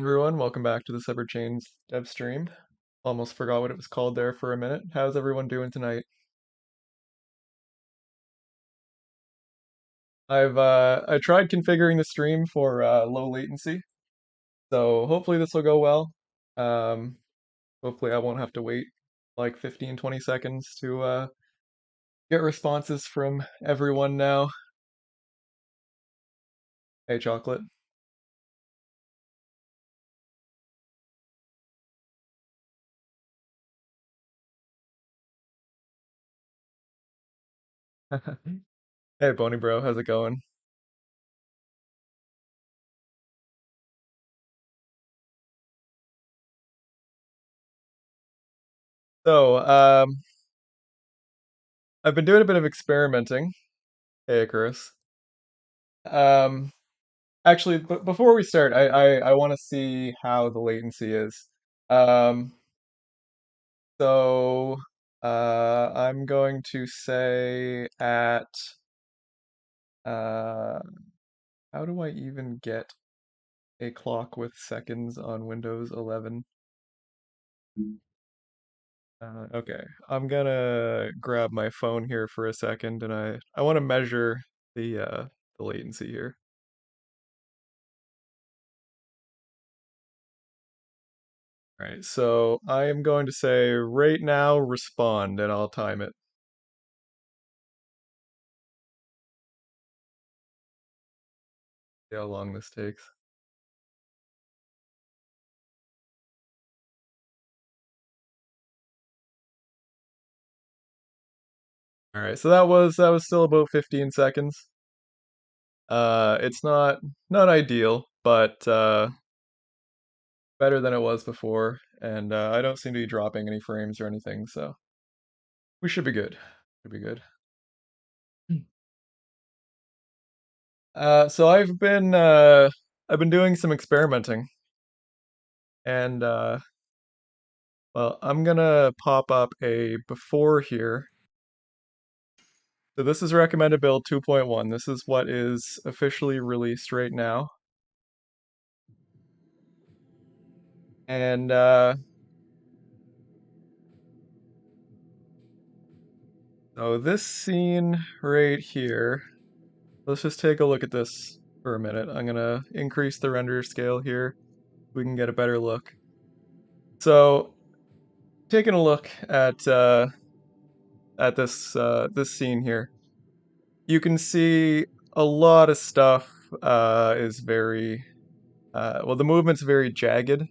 Everyone, welcome back to the Severed Chains Devstream. Almost forgot what it was called there for a minute. How's everyone doing tonight? I tried configuring the stream for low latency, so hopefully this will go well. Um, Hopefully I won't have to wait like 15, 20 seconds to get responses from everyone now. Hey, Chocolate. Hey, Boney Bro, how's it going? So, I've been doing a bit of experimenting. Hey, Icarus. Um, Actually, before we start, I want to see how the latency is. Um, so I'm going to say at uh, how do I even get a clock with seconds on Windows 11? Okay, I'm gonna grab my phone here for a second, and I want to measure the latency here. All right, so I am going to say right now respond, and I'll time it. See how long this takes. All right, so that was still about 15 seconds. It's not ideal, but better than it was before, and I don't seem to be dropping any frames or anything, so we should be good. Should be good. So I've been doing some experimenting, and well, I'm gonna pop up a before here. So this is recommended build 2.1. This is what is officially released right now. And so this scene right here, let's just take a look at this for a minute. I'm gonna increase the render scale here. We can get a better look. So taking a look at this scene here, you can see a lot of stuff is very well, the movement's very jagged.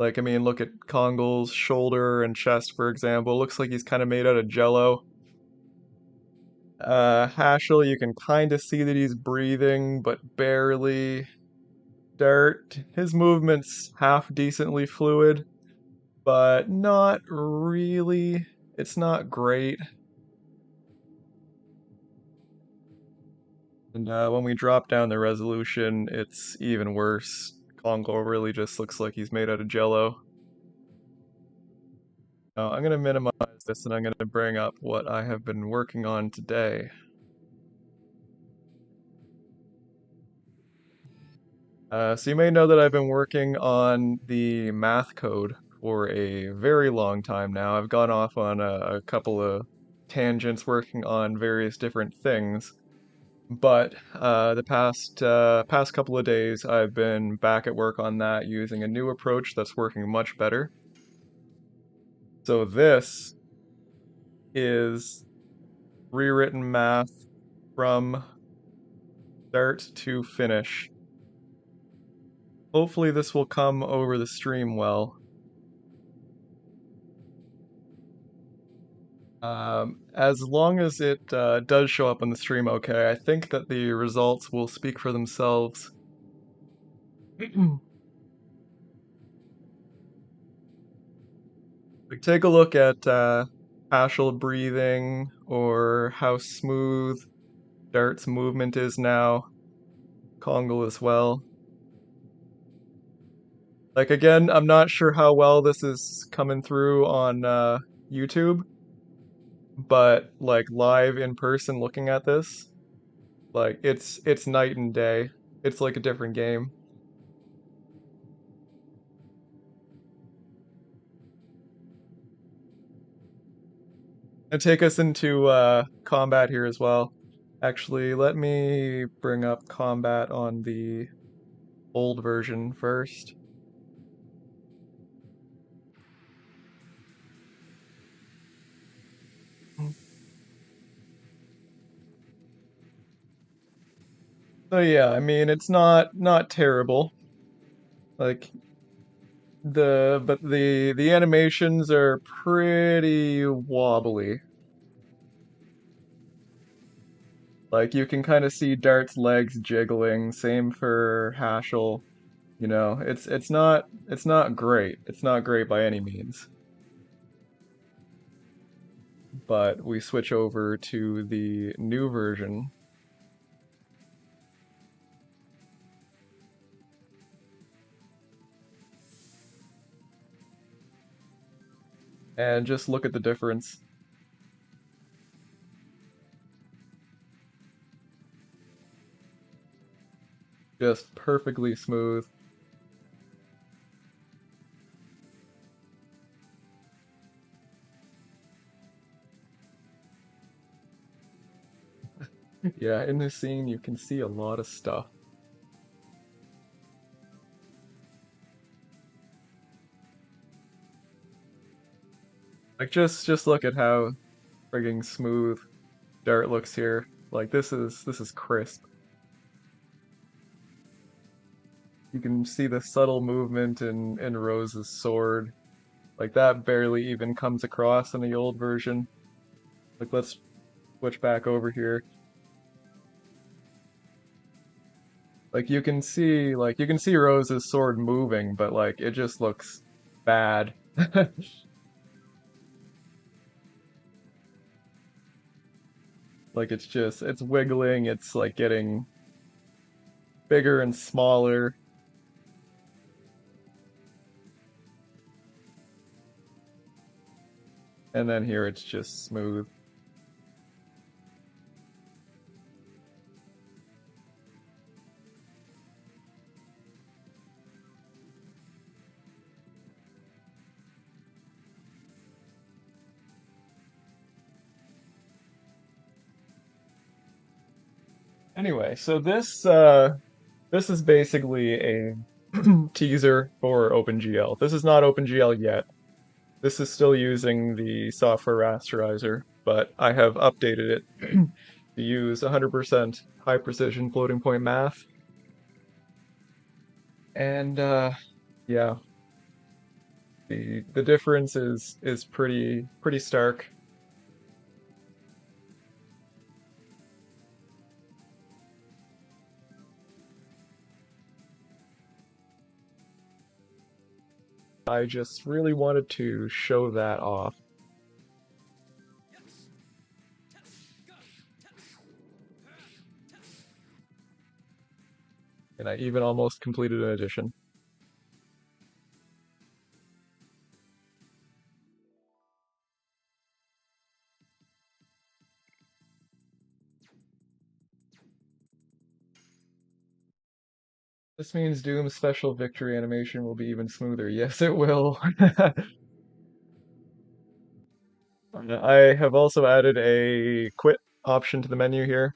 Like, I mean, look at Kongol's shoulder and chest, for example. Looks like he's kind of made out of jello. Hashel, you can kind of see that he's breathing, but barely. Dart, his movement's half decently fluid, but not really. It's not great. And when we drop down the resolution, it's even worse. Kongo really just looks like he's made out of jello. Now, I'm going to minimize this and I'm going to bring up what I have been working on today. So you may know that I've been working on the math code for a very long time now. I've gone off on a couple of tangents working on various different things, but the past couple of days I've been back at work on that using a new approach that's working much better. So this is rewritten math from start to finish. Hopefully this will come over the stream well. As long as it does show up on the stream okay, I think that the results will speak for themselves. Like, take a look at partial breathing or how smooth Dart's movement is now. Kongo as well. Like, again, I'm not sure how well this is coming through on YouTube, but like live in person looking at this, like it's night and day. It's like a different game. And take us into combat here as well. Actually, let me bring up combat on the old version first. So yeah, I mean it's not terrible. Like the animations are pretty wobbly. Like you can kind of see Dart's legs jiggling. Same for Haschel. You know, it's not great. It's not great by any means. But we switch over to the new version and just look at the difference. Just perfectly smooth. Yeah, in this scene you can see a lot of stuff. Like just look at how frigging smooth Dart looks here. Like this is crisp. You can see the subtle movement in Rose's sword. Like that barely even comes across in the old version. Like let's switch back over here. Like you can see Rose's sword moving, but like it just looks bad. Like it's wiggling, it's like getting bigger and smaller, and then here it's just smooth. Anyway, so this is basically a teaser for OpenGL. This is not OpenGL yet. This is still using the software rasterizer, but I have updated it to use 100% high precision floating point math. And yeah, the difference is pretty stark. I just really wanted to show that off. And I even almost completed an edition. This means Doom's special victory animation will be even smoother. Yes, it will. I have also added a quit option to the menu here,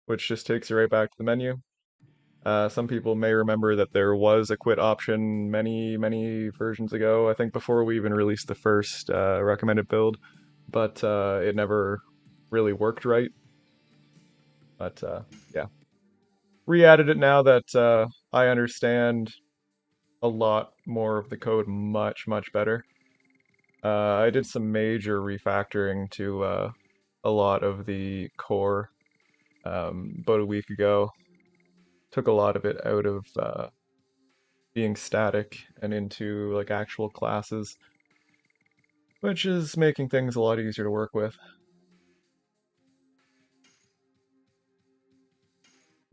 which just takes you right back to the menu. Some people may remember that there was a quit option many versions ago, I think before we even released the first recommended build, but it never really worked right. But yeah, re-added it now that I understand a lot more of the code much better. I did some major refactoring to a lot of the core about a week ago. Took a lot of it out of being static and into like actual classes, which is making things a lot easier to work with.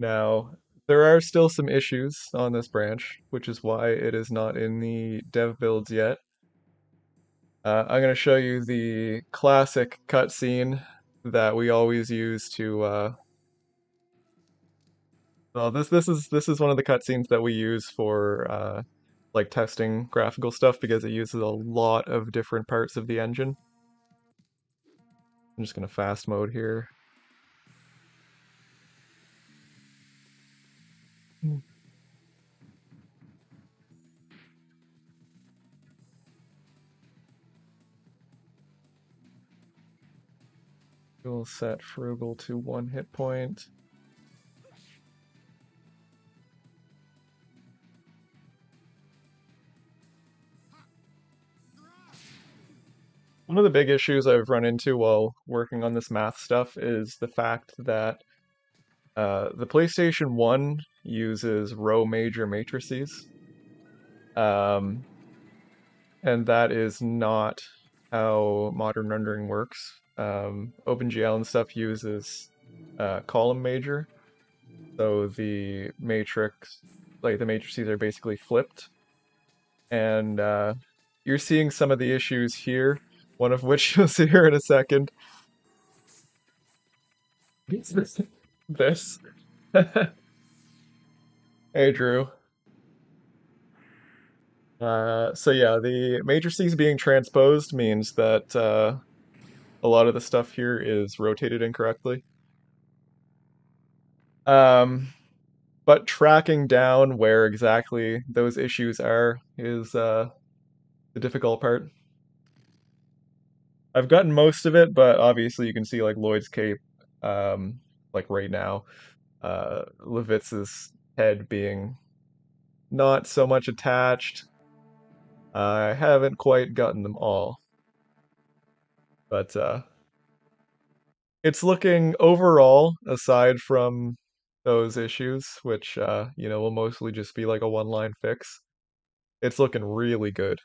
Now, there are still some issues on this branch, which is why it is not in the dev builds yet. I'm going to show you the classic cutscene that we always use to well, this is one of the cutscenes that we use for like testing graphical stuff because it uses a lot of different parts of the engine. I'm just gonna fast mode here. We'll set Frugal to 1 hit point. One of the big issues I've run into while working on this math stuff is the fact that the PlayStation 1 uses row major matrices, um, and that is not how modern rendering works. OpenGL and stuff uses column major, so the matrix, like the matrices are basically flipped, and you're seeing some of the issues here, one of which you'll see here in a second. This. Hey, Drew. So yeah, the matrices being transposed means that a lot of the stuff here is rotated incorrectly. Um, but tracking down where exactly those issues are is the difficult part. I've gotten most of it, but obviously you can see like Lloyd's Cape, like right now, Levitz's head being not so much attached. I haven't quite gotten them all, but it's looking overall, aside from those issues, which will mostly just be like a one-line fix. It's looking really good.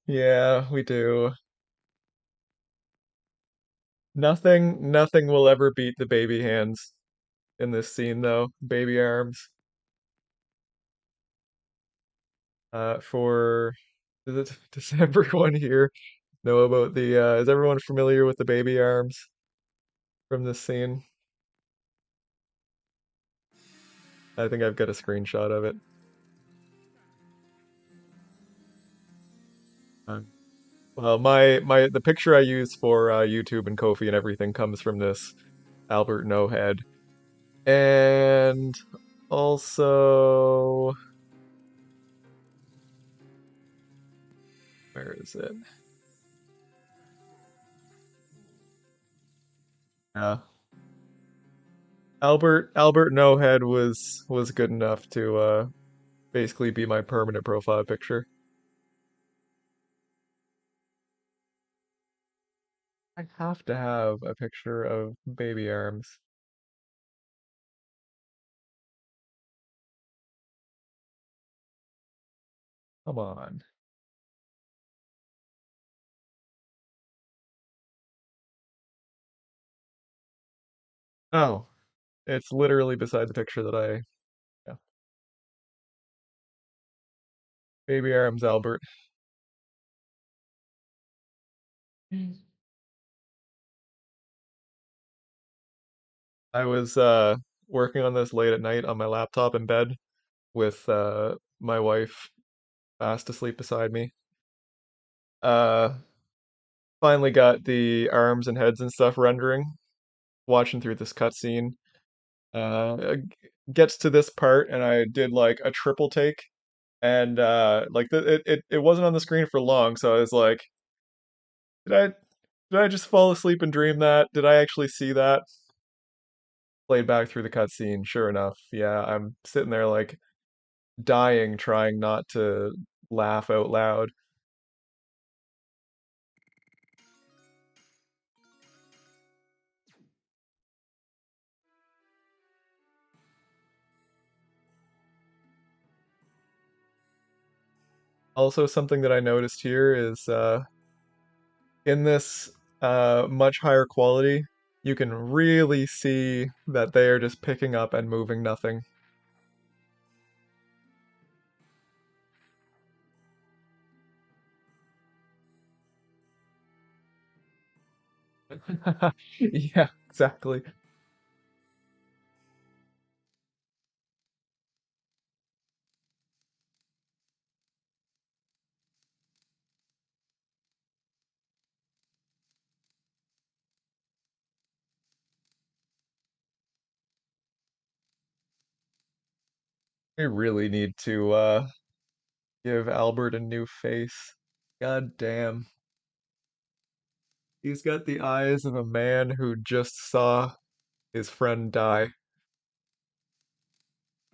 Yeah, we do. Nothing will ever beat the baby hands in this scene, though. Baby arms. For does everyone here know about the is everyone familiar with the baby arms from this scene? I think I've got a screenshot of it. Uh, Well, my the picture I use for YouTube and Kofi and everything comes from this Albert No head, and also where is it? Yeah, Albert No head was good enough to basically be my permanent profile picture. I have to have a picture of baby arms. Come on. Oh, it's literally beside the picture that I yeah. Baby arms Albert. I was working on this late at night on my laptop in bed with my wife fast asleep beside me. Uh Finally got the arms and heads and stuff rendering, watching through this cutscene. Gets to this part and I did like a triple take and like it wasn't on the screen for long, so I was like, did I did I just fall asleep and dream that? Did I actually see that? Played back through the cutscene, sure enough. Yeah, I'm sitting there like dying trying not to laugh out loud. Also, something that I noticed here is in this much higher quality, you can really see that they are just picking up and moving nothing. Yeah, exactly. We really need to give Albert a new face. God damn. He's got the eyes of a man who just saw his friend die,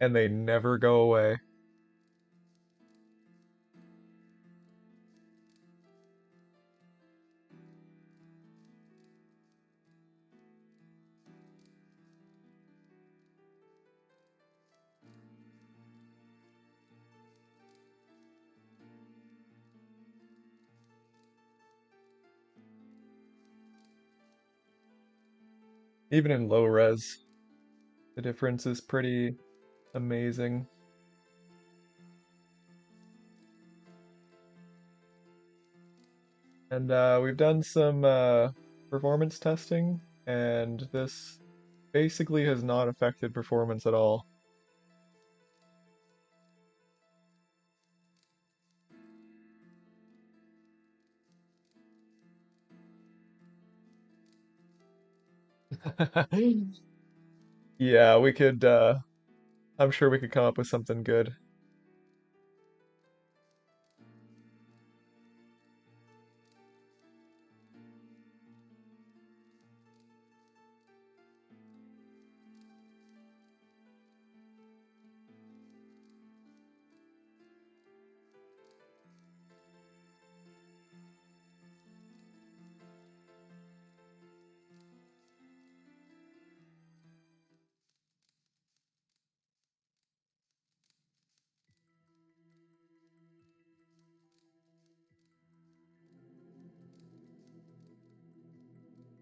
and they never go away. Even in low res, the difference is pretty amazing. And we've done some performance testing, and this basically has not affected performance at all. Yeah, we could, I'm sure we could come up with something good.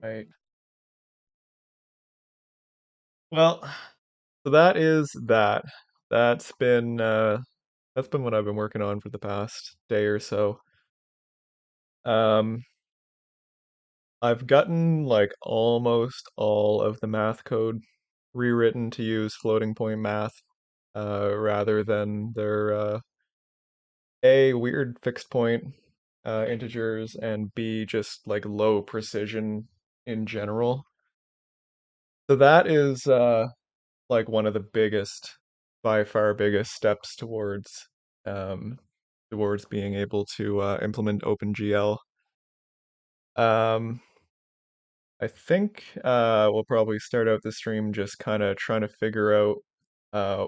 Right. Well, so that is that. That's been uh that's been what I've been working on for the past day or so. Um, I've gotten like almost all of the math code rewritten to use floating point math rather than their A, weird fixed point integers, and B, just like low precision in general. So that is like one of the biggest, by far biggest steps um, towards being able to implement OpenGL. Um, I think we'll probably start out the stream just kind of trying to figure out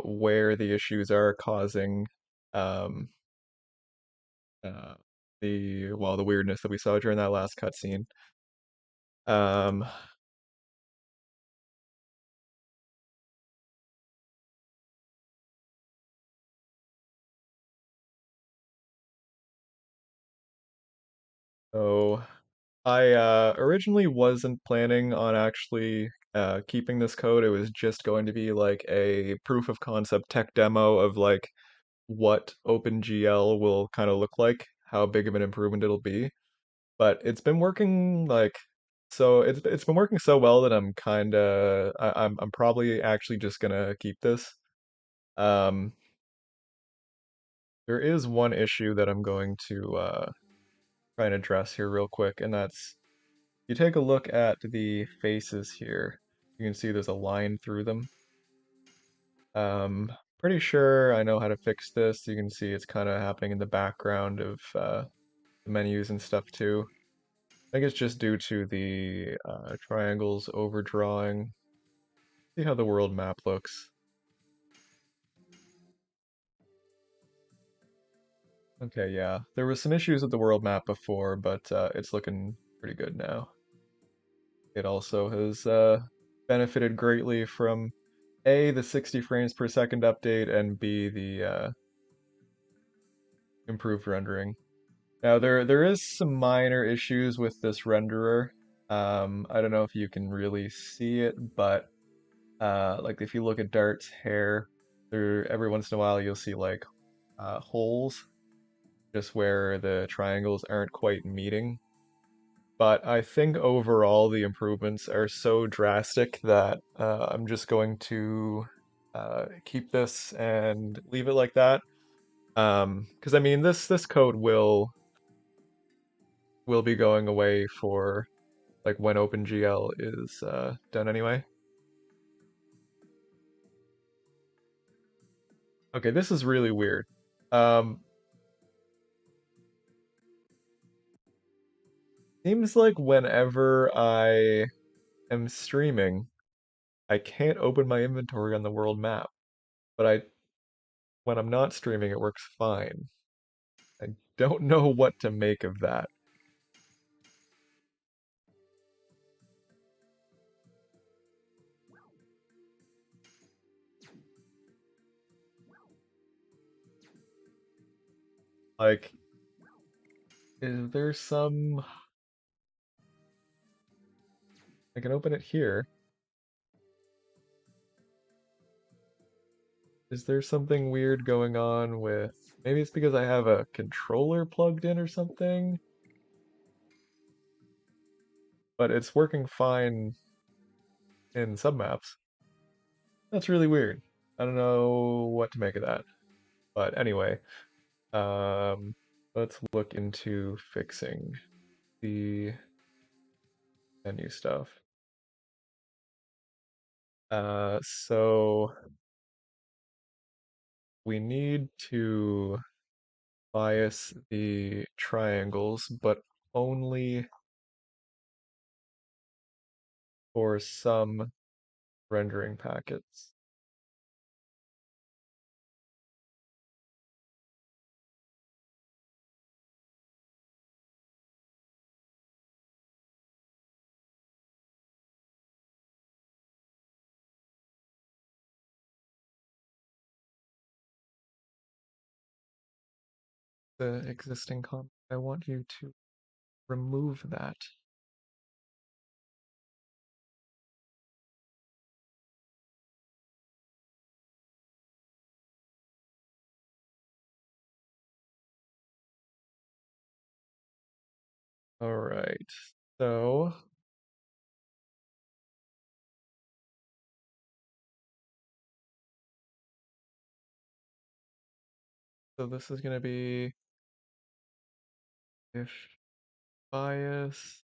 where the issues are causing um, uh, the weirdness that we saw during that last cutscene. Um, so I originally wasn't planning on actually keeping this code. It was just going to be like a proof of concept tech demo of like what OpenGL will kind of look like, how big of an improvement it'll be. But it's been working like so it's been working so well that I'm probably actually just gonna keep this. Um, there is one issue that I'm going to try and address here real quick, and that's you take a look at the faces here. You can see there's a line through them. Pretty sure I know how to fix this. You can see it's kind of happening in the background of the menus and stuff too. I think it's just due to the triangles overdrawing. See how the world map looks. Okay, yeah. There was some issues with the world map before, but it's looking pretty good now. It also has benefited greatly from A, the 60 frames per second update, and B, the improved rendering. Now there is some minor issues with this renderer. I don't know if you can really see it, but like if you look at Dart's hair, there every once in a while you'll see like holes just where the triangles aren't quite meeting. But I think overall the improvements are so drastic that I'm just going to keep this and leave it like that. Because I mean this code will be going away for like when OpenGL is done anyway. Okay, this is really weird. Um, Seems like whenever I am streaming, I can't open my inventory on the world map, but when I'm not streaming, it works fine. I don't know what to make of that. Like, is there some... I can open it here. Is there something weird going on with... Maybe it's because I have a controller plugged in or something, but it's working fine in some maps. That's really weird. I don't know what to make of that. But anyway, um, let's look into fixing the menu stuff. So we need to bias the triangles, but only for some rendering packets. The existing comment, I want you to remove that. All right. So, so this is going to be if bias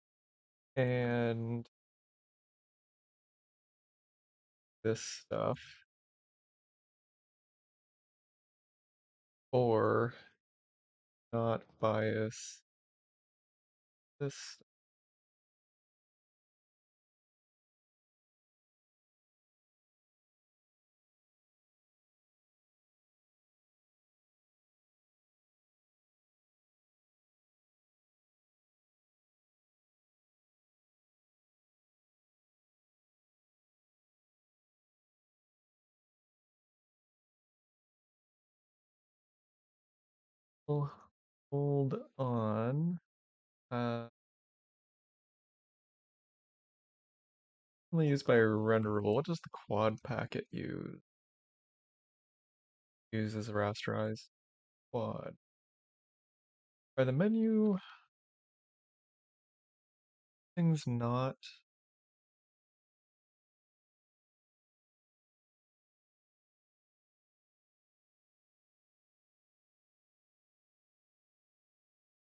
and this stuff, or not bias this. Oh, hold on. Uh, Only used by renderable. What does the quad packet use? Uses rasterize quad. Are the menu things not?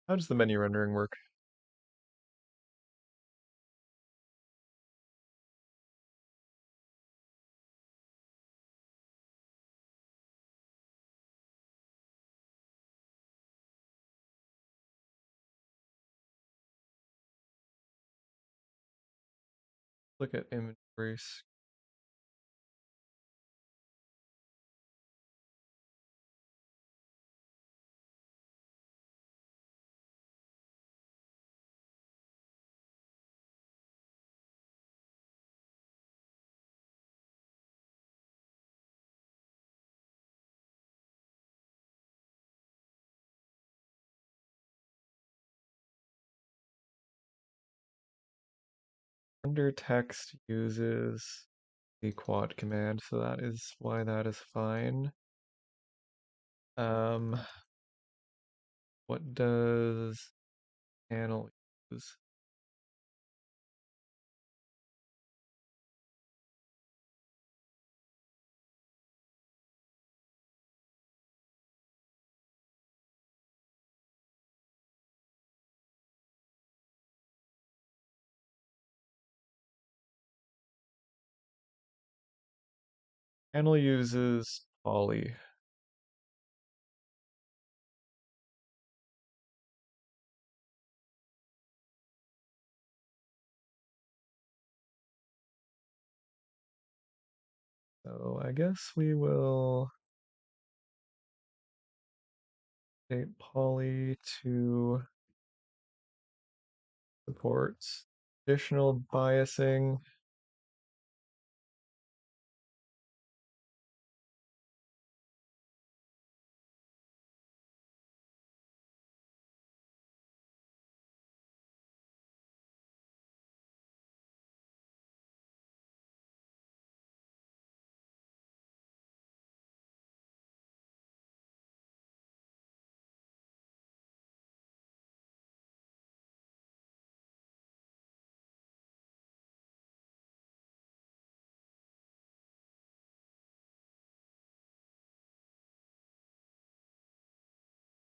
How does the menu rendering work? Look at inventory. Render text uses the quad command, so that is why that is fine. Um, what does panel use? Panel uses poly. So I guess we will state poly to support additional biasing.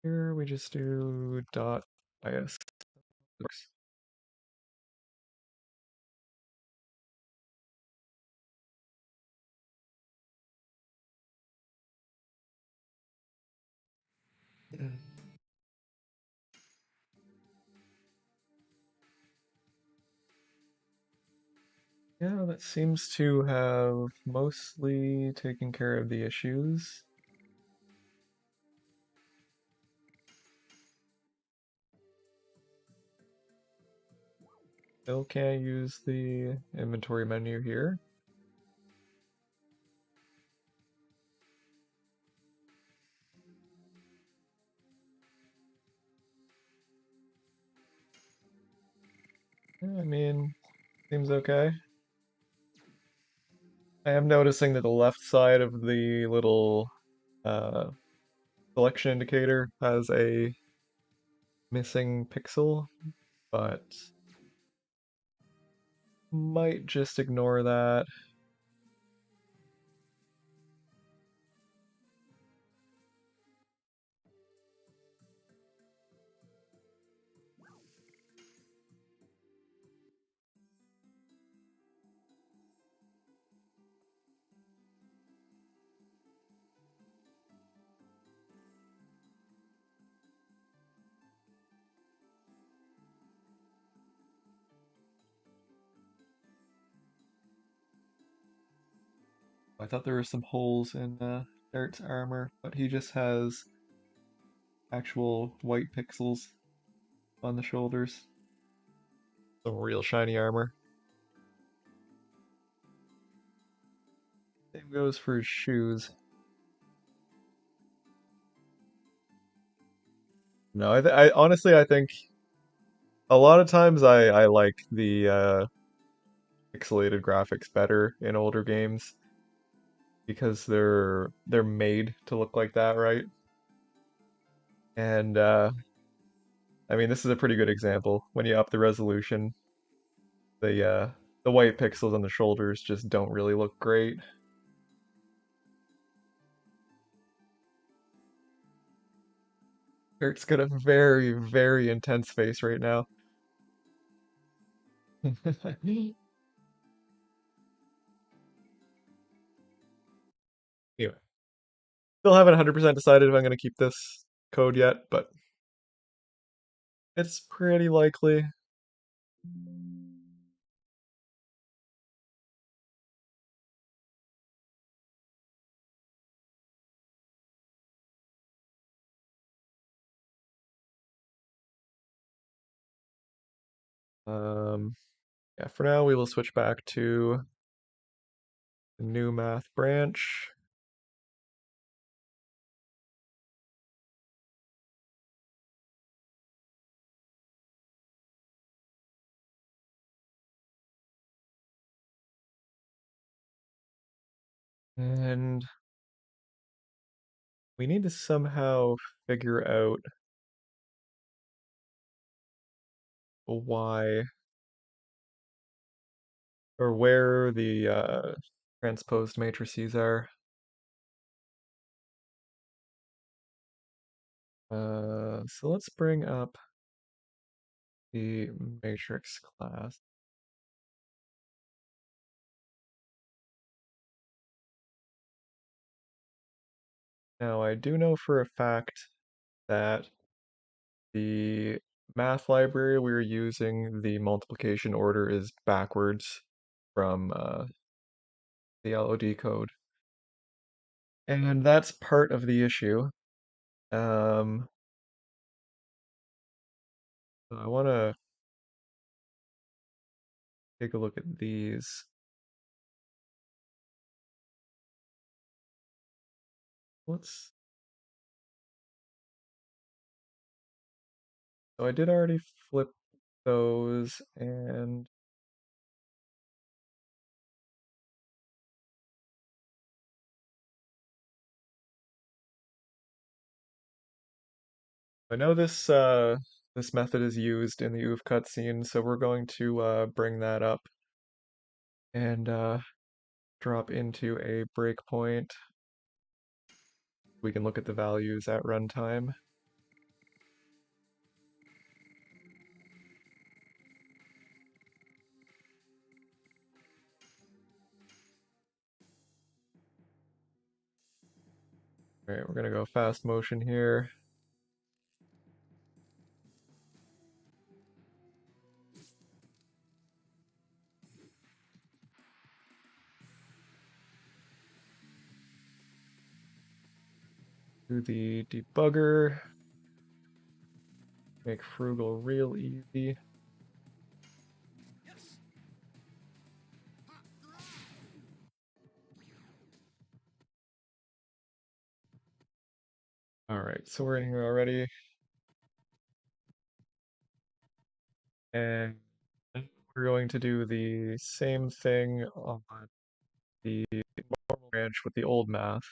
Here we just do dot bias. Yeah, that seems to have mostly taken care of the issues. Still can't use the inventory menu here. Yeah, I mean, seems okay. I am noticing that the left side of the little uh, selection indicator has a missing pixel, but might just ignore that. I thought there were some holes in Dart's armor, but he just has actual white pixels on the shoulders. Some real shiny armor. Same goes for his shoes. No, I honestly I think a lot of times I like the pixelated graphics better in older games because they're made to look like that, right? And I mean this is a pretty good example. When you up the resolution, the white pixels on the shoulders just don't really look great. Kurt's got a very, very intense face right now. Anyway, still haven't 100% decided if I'm going to keep this code yet, but it's pretty likely. Um, yeah, for now we will switch back to the new math branch. And we need to somehow figure out why or where the transposed matrices are. So let's bring up the matrix class. Now, I do know for a fact that the math library we're using, the multiplication order is backwards from the LOD code. And that's part of the issue. Um, so I want to take a look at these. Let's. So I did already flip those, and I know this method is used in the OOF cutscene, so we're going to bring that up and drop into a breakpoint. We can look at the values at runtime. All right, we're gonna go fast motion here. Do the debugger. Make frugal real easy. All right, so we're in here already, and we're going to do the same thing on the normal branch with the old math.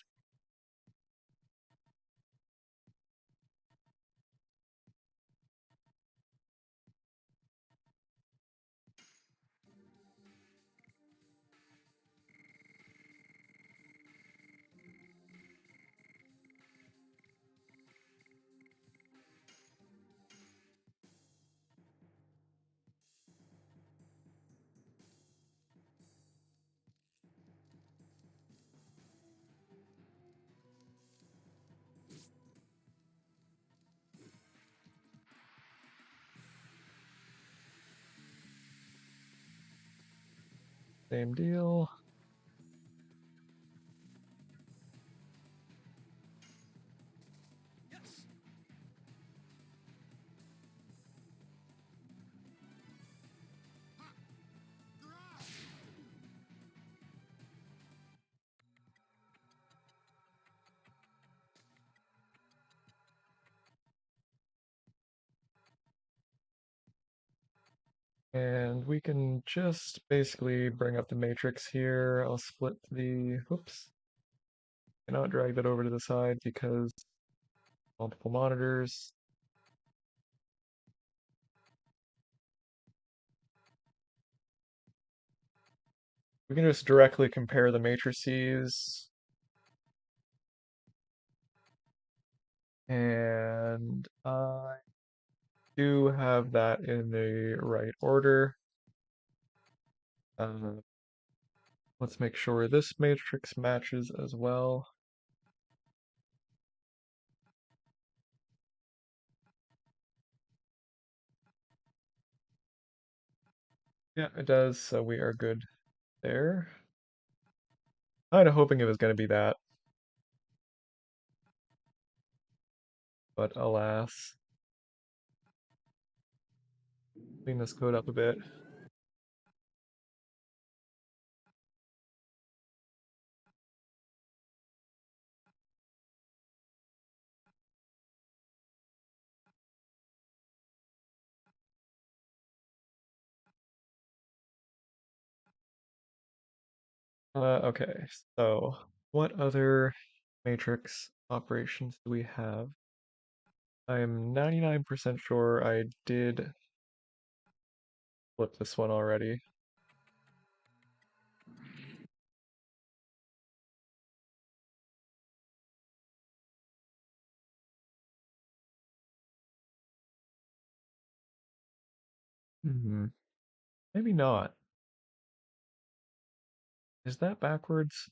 Same deal. And we can just basically bring up the matrix here. I'll split the, whoops, cannot drag that over to the side because multiple monitors. We can just directly compare the matrices. And I do have that in the right order. Uh, let's make sure this matrix matches as well. Yeah, it does, so we are good there. Kind of hoping it was going to be that, but alas. Clean this code up a bit. Okay, so what other matrix operations do we have? I'm 99% sure I did flip this one already. Hmm. Maybe not. Is that backwards?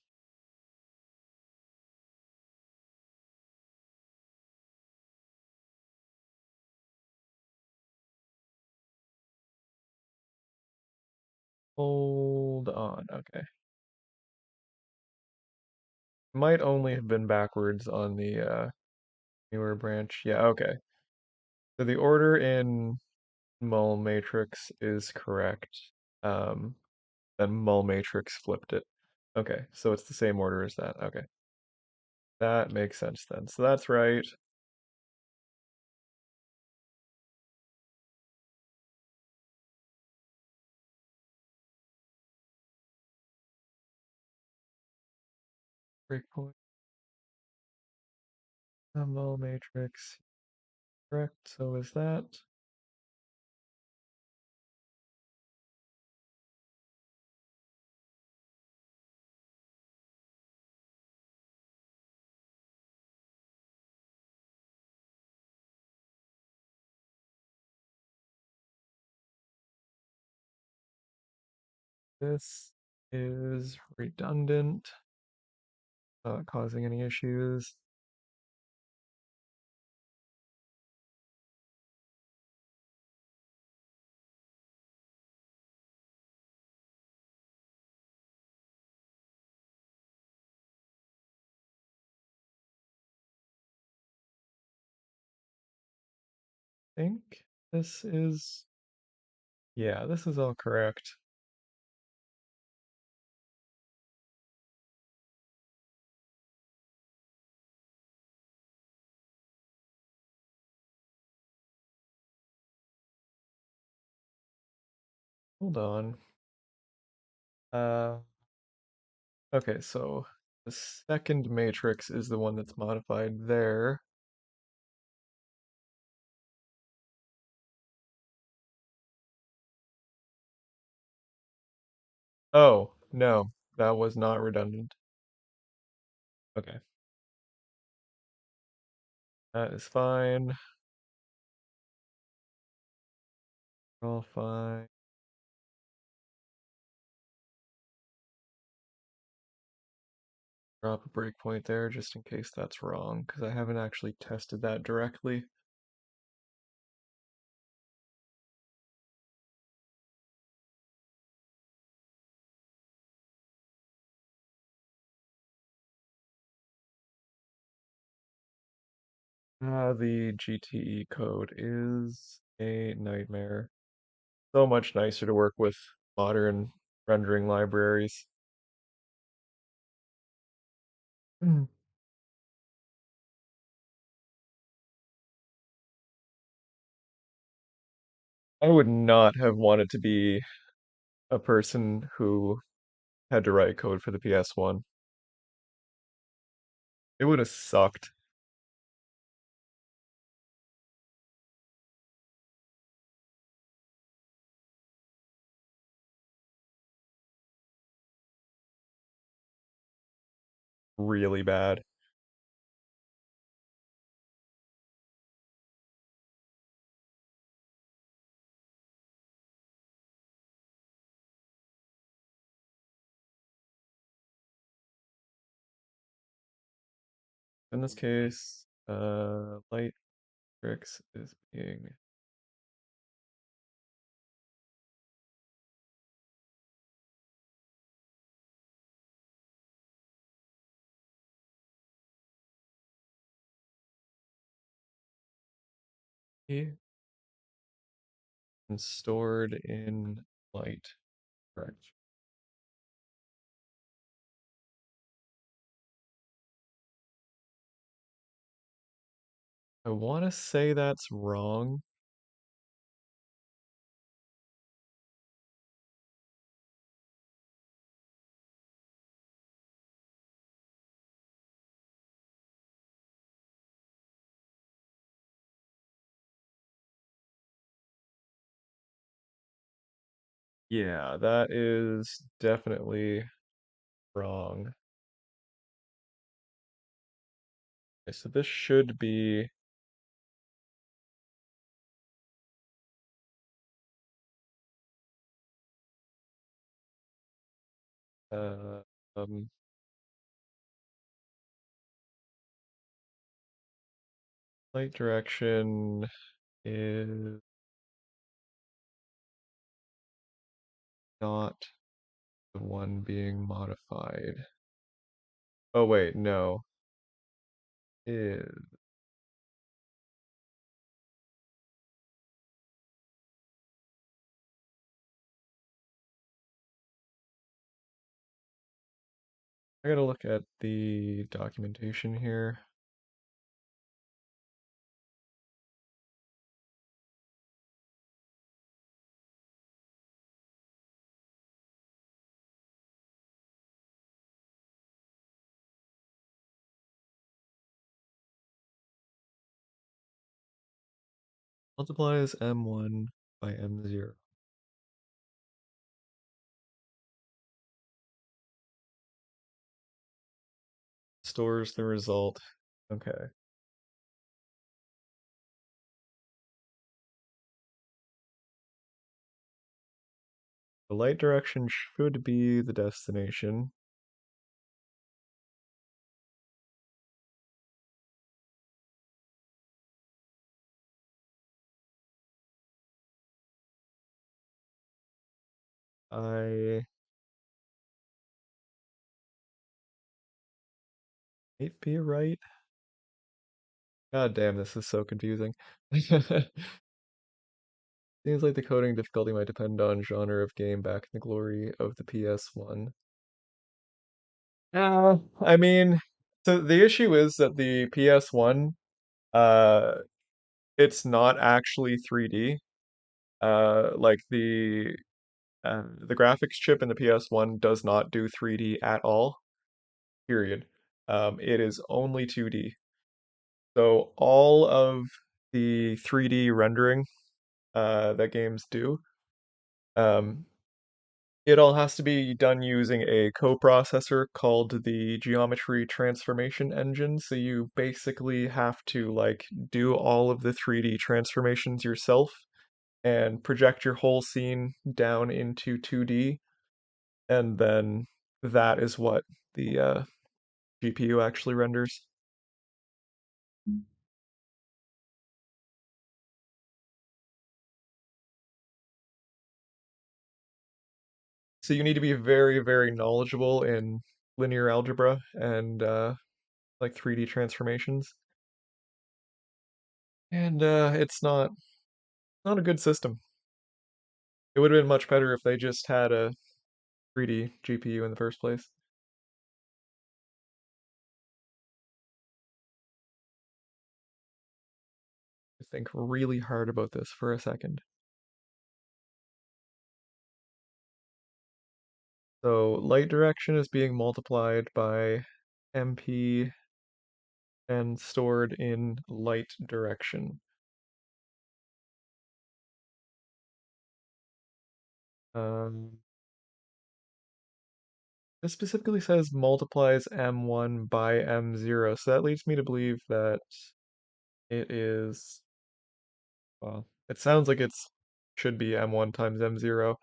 Hold on. Okay. Might only have been backwards on the newer branch. Yeah, okay. So the order in Mull Matrix is correct. Um, then Mull Matrix flipped it. Okay, so it's the same order as that. Okay, that makes sense then. So that's right. Breakpoint, Mull Matrix, correct. So is that? This is redundant, not causing any issues. Think this is, yeah, this is all correct. Hold on. Uh, okay, so the second matrix is the one that's modified there. Oh, no, that was not redundant. Okay, that is fine. All fine. Drop a breakpoint there just in case that's wrong, because I haven't actually tested that directly. The GTE code is a nightmare. So much nicer to work with modern rendering libraries. Mm. I would not have wanted to be a person who had to write code for the PS1. It would have sucked really bad. In this case, light tricks is being and stored in light. Correct. I want to say that's wrong. Yeah, that is definitely wrong. Okay, so this should be uh, um, light direction is not the one being modified. Oh wait, no. Is I gotta look at the documentation here. Multiplies M1 by M0. Stores the result. Okay. The light direction should be the destination. I might be right. God damn, this is so confusing. Seems like the coding difficulty might depend on genre of game back in the glory of the PS1. I mean, so the issue is that the PS1, uh, it's not actually 3D. Like the graphics chip in the PS1 does not do 3D at all, period. It is only 2D. So all of the 3D rendering that games do, um, it all has to be done using a coprocessor called the Geometry Transformation Engine. So you basically have to like do all of the 3D transformations yourself and project your whole scene down into 2D, and then that is what the GPU actually renders. So you need to be very, very knowledgeable in linear algebra and like 3D transformations. And it's not a good system. It would have been much better if they just had a 3D GPU in the first place. Think really hard about this for a second. So light direction is being multiplied by MP and stored in light direction. Um, this specifically says multiplies M1 by M0, so that leads me to believe that it is, well, it sounds like it's should be M1 times M0.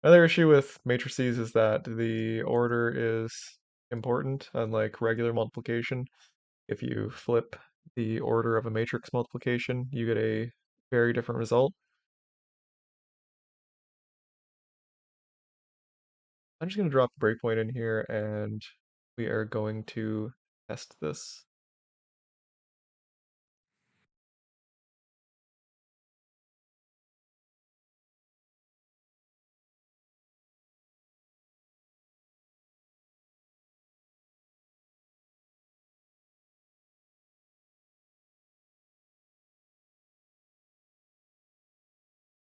Another issue with matrices is that the order is important, unlike regular multiplication. If you flip the order of a matrix multiplication, you get a very different result. I'm just going to drop a breakpoint in here and we are going to test this.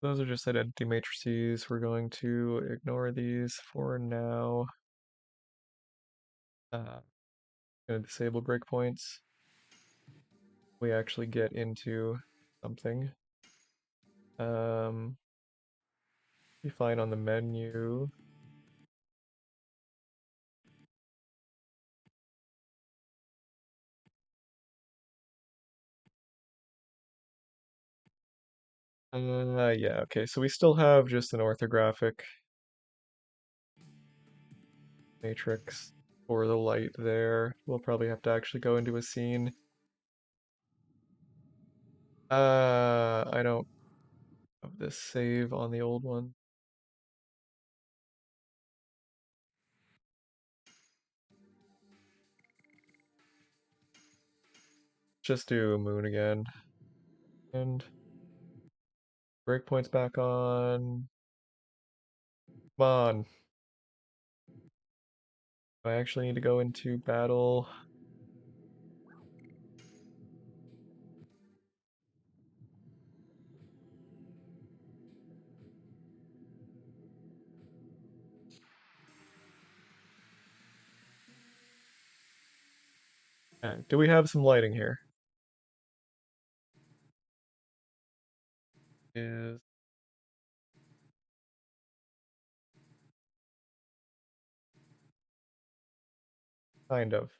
Those are just identity matrices. We're going to ignore these for now. Going to disable breakpoints. We actually get into something. Um, be fine on the menu. Yeah, okay, so we still have just an orthographic matrix for the light there. We'll probably have to actually go into a scene. I don't have this save on the old one. just do moon again. And breakpoints back on. Come on. I actually need to go into battle. Do we have some lighting here? Is kind of.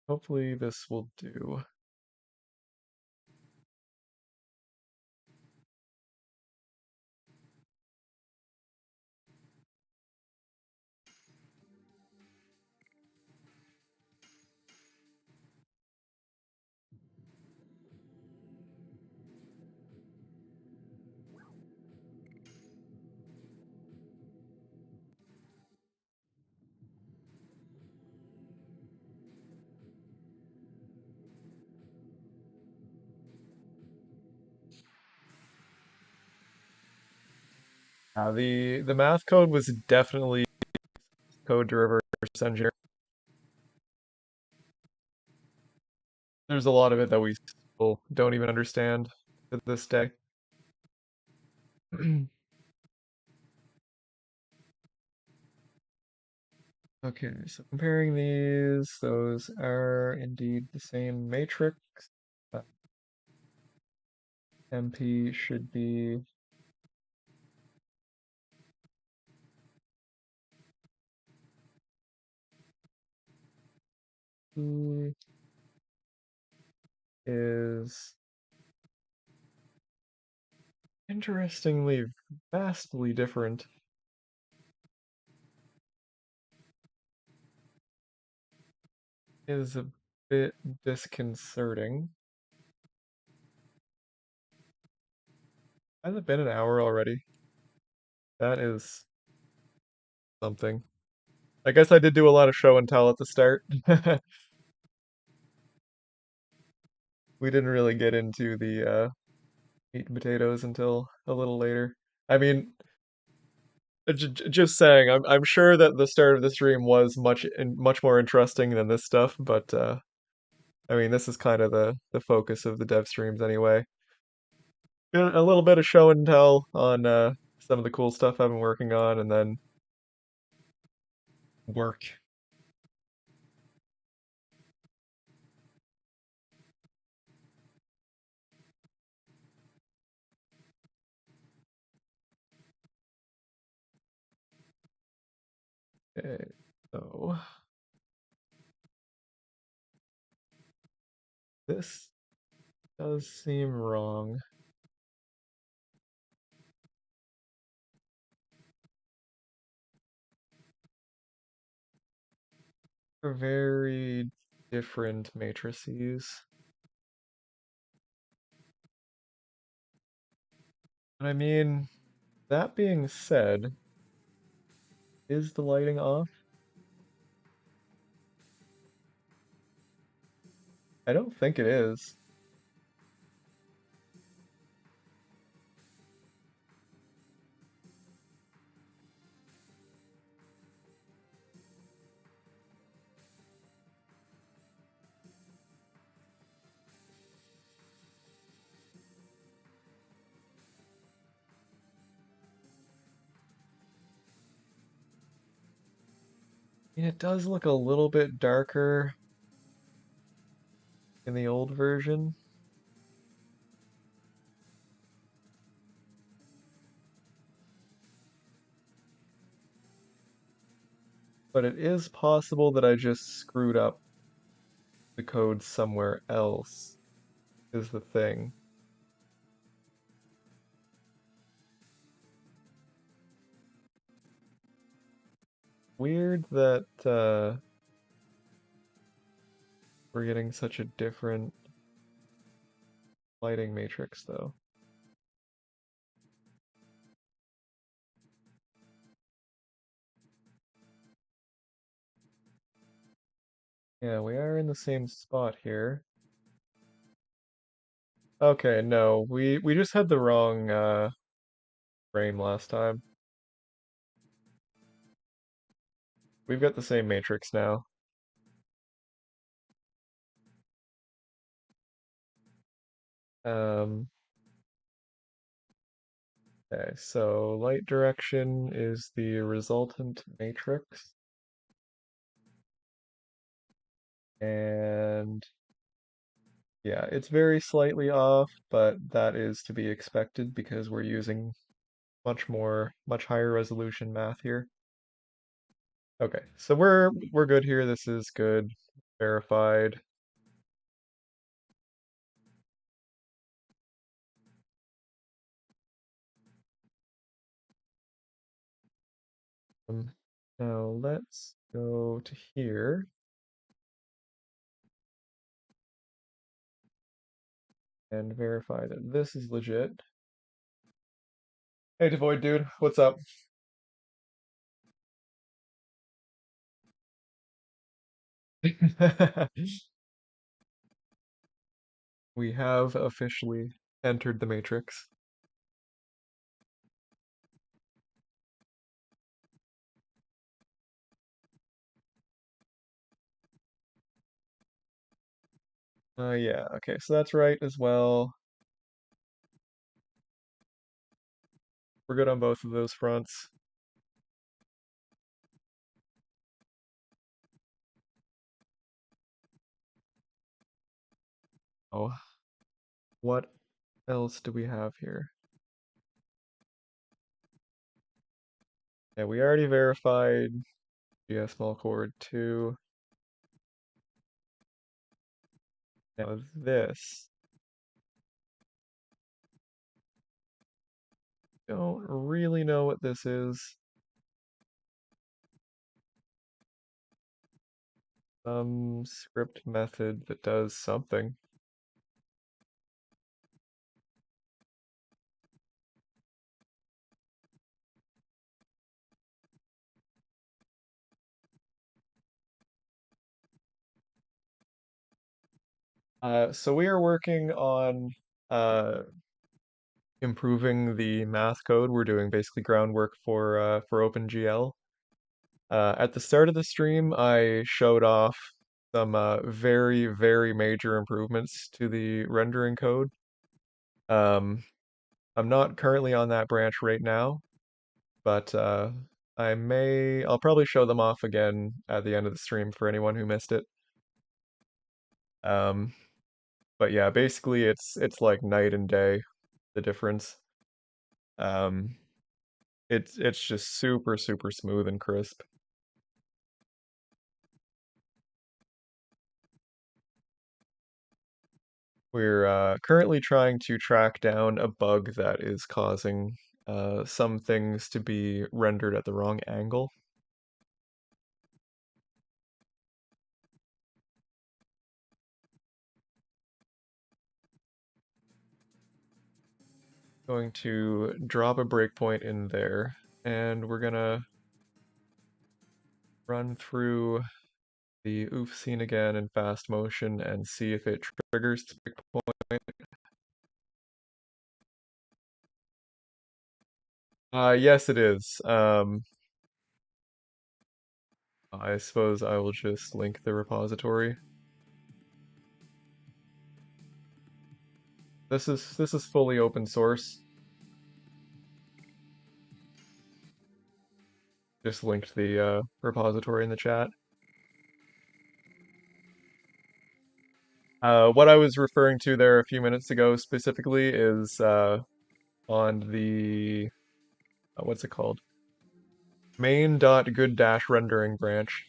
Hopefully this will do. The math code was definitely code to reverse engineer. There's a lot of it that we still don't even understand to this day. Okay, so comparing these, those are indeed the same matrix. Uh, MP should be E is interestingly vastly different. Is a bit disconcerting. Has it been an hour already? That is something. I guess I did do a lot of show and tell at the start. We didn't really get into the meat and potatoes until a little later. I mean, just saying, I'm sure that the start of the stream was much more interesting than this stuff, but I mean, this is kind of the focus of the dev streams anyway. A little bit of show and tell on some of the cool stuff I've been working on, and then work. Okay, so this does seem wrong. They're very different matrices. And I mean, that being said, is the lighting off? I don't think it is. It does look a little bit darker in the old version, but it is possible that I just screwed up the code somewhere else, is the thing. Weird that we're getting such a different lighting matrix, though. Yeah, we are in the same spot here. Okay, no, we just had the wrong frame last time. We've got the same matrix now. Um, okay, so light direction is the resultant matrix, and yeah, it's very slightly off, but that is to be expected because we're using much higher resolution math here. Okay, so we're good here. This is good, verified. Um, Now let's go to here and verify that this is legit. Hey, Devoid dude, what's up? We have officially entered the matrix. Yeah, okay, so that's right as well. We're good on both of those fronts. Oh, what else do we have here? Yeah, we already verified GS small chord 2. Now this, don't really know what this is. Some script method that does something. So we are working on uh, improving the math code. We're doing basically groundwork for OpenGL. At the start of the stream, I showed off some very, very major improvements to the rendering code. Um, I'm not currently on that branch right now, but I'll probably show them off again at the end of the stream for anyone who missed it. Um, but yeah, basically it's like night and day, the difference. Um, it's just super, super smooth and crisp. We're currently trying to track down a bug that is causing some things to be rendered at the wrong angle. Going to drop a breakpoint in there, and we're gonna run through the oof scene again in fast motion and see if it triggers the breakpoint. Yes, it is. I suppose I will just link the repository. This is fully open source. Just linked the repository in the chat. What I was referring to there a few minutes ago specifically is on the what's it called? Main.good dash rendering branch.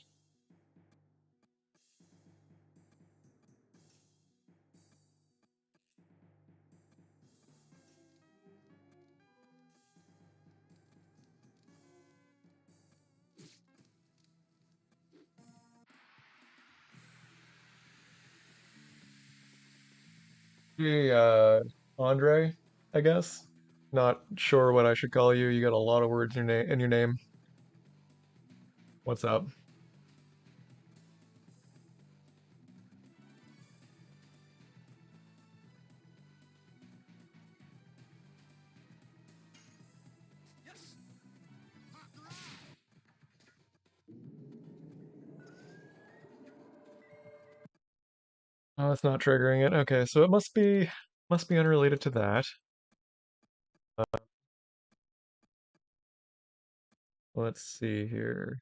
Hey, Andre, I guess. Not sure what I should call you. You got a lot of words in your name. What's up? Oh, it's not triggering it. Okay, so it must be unrelated to that. Let's see here.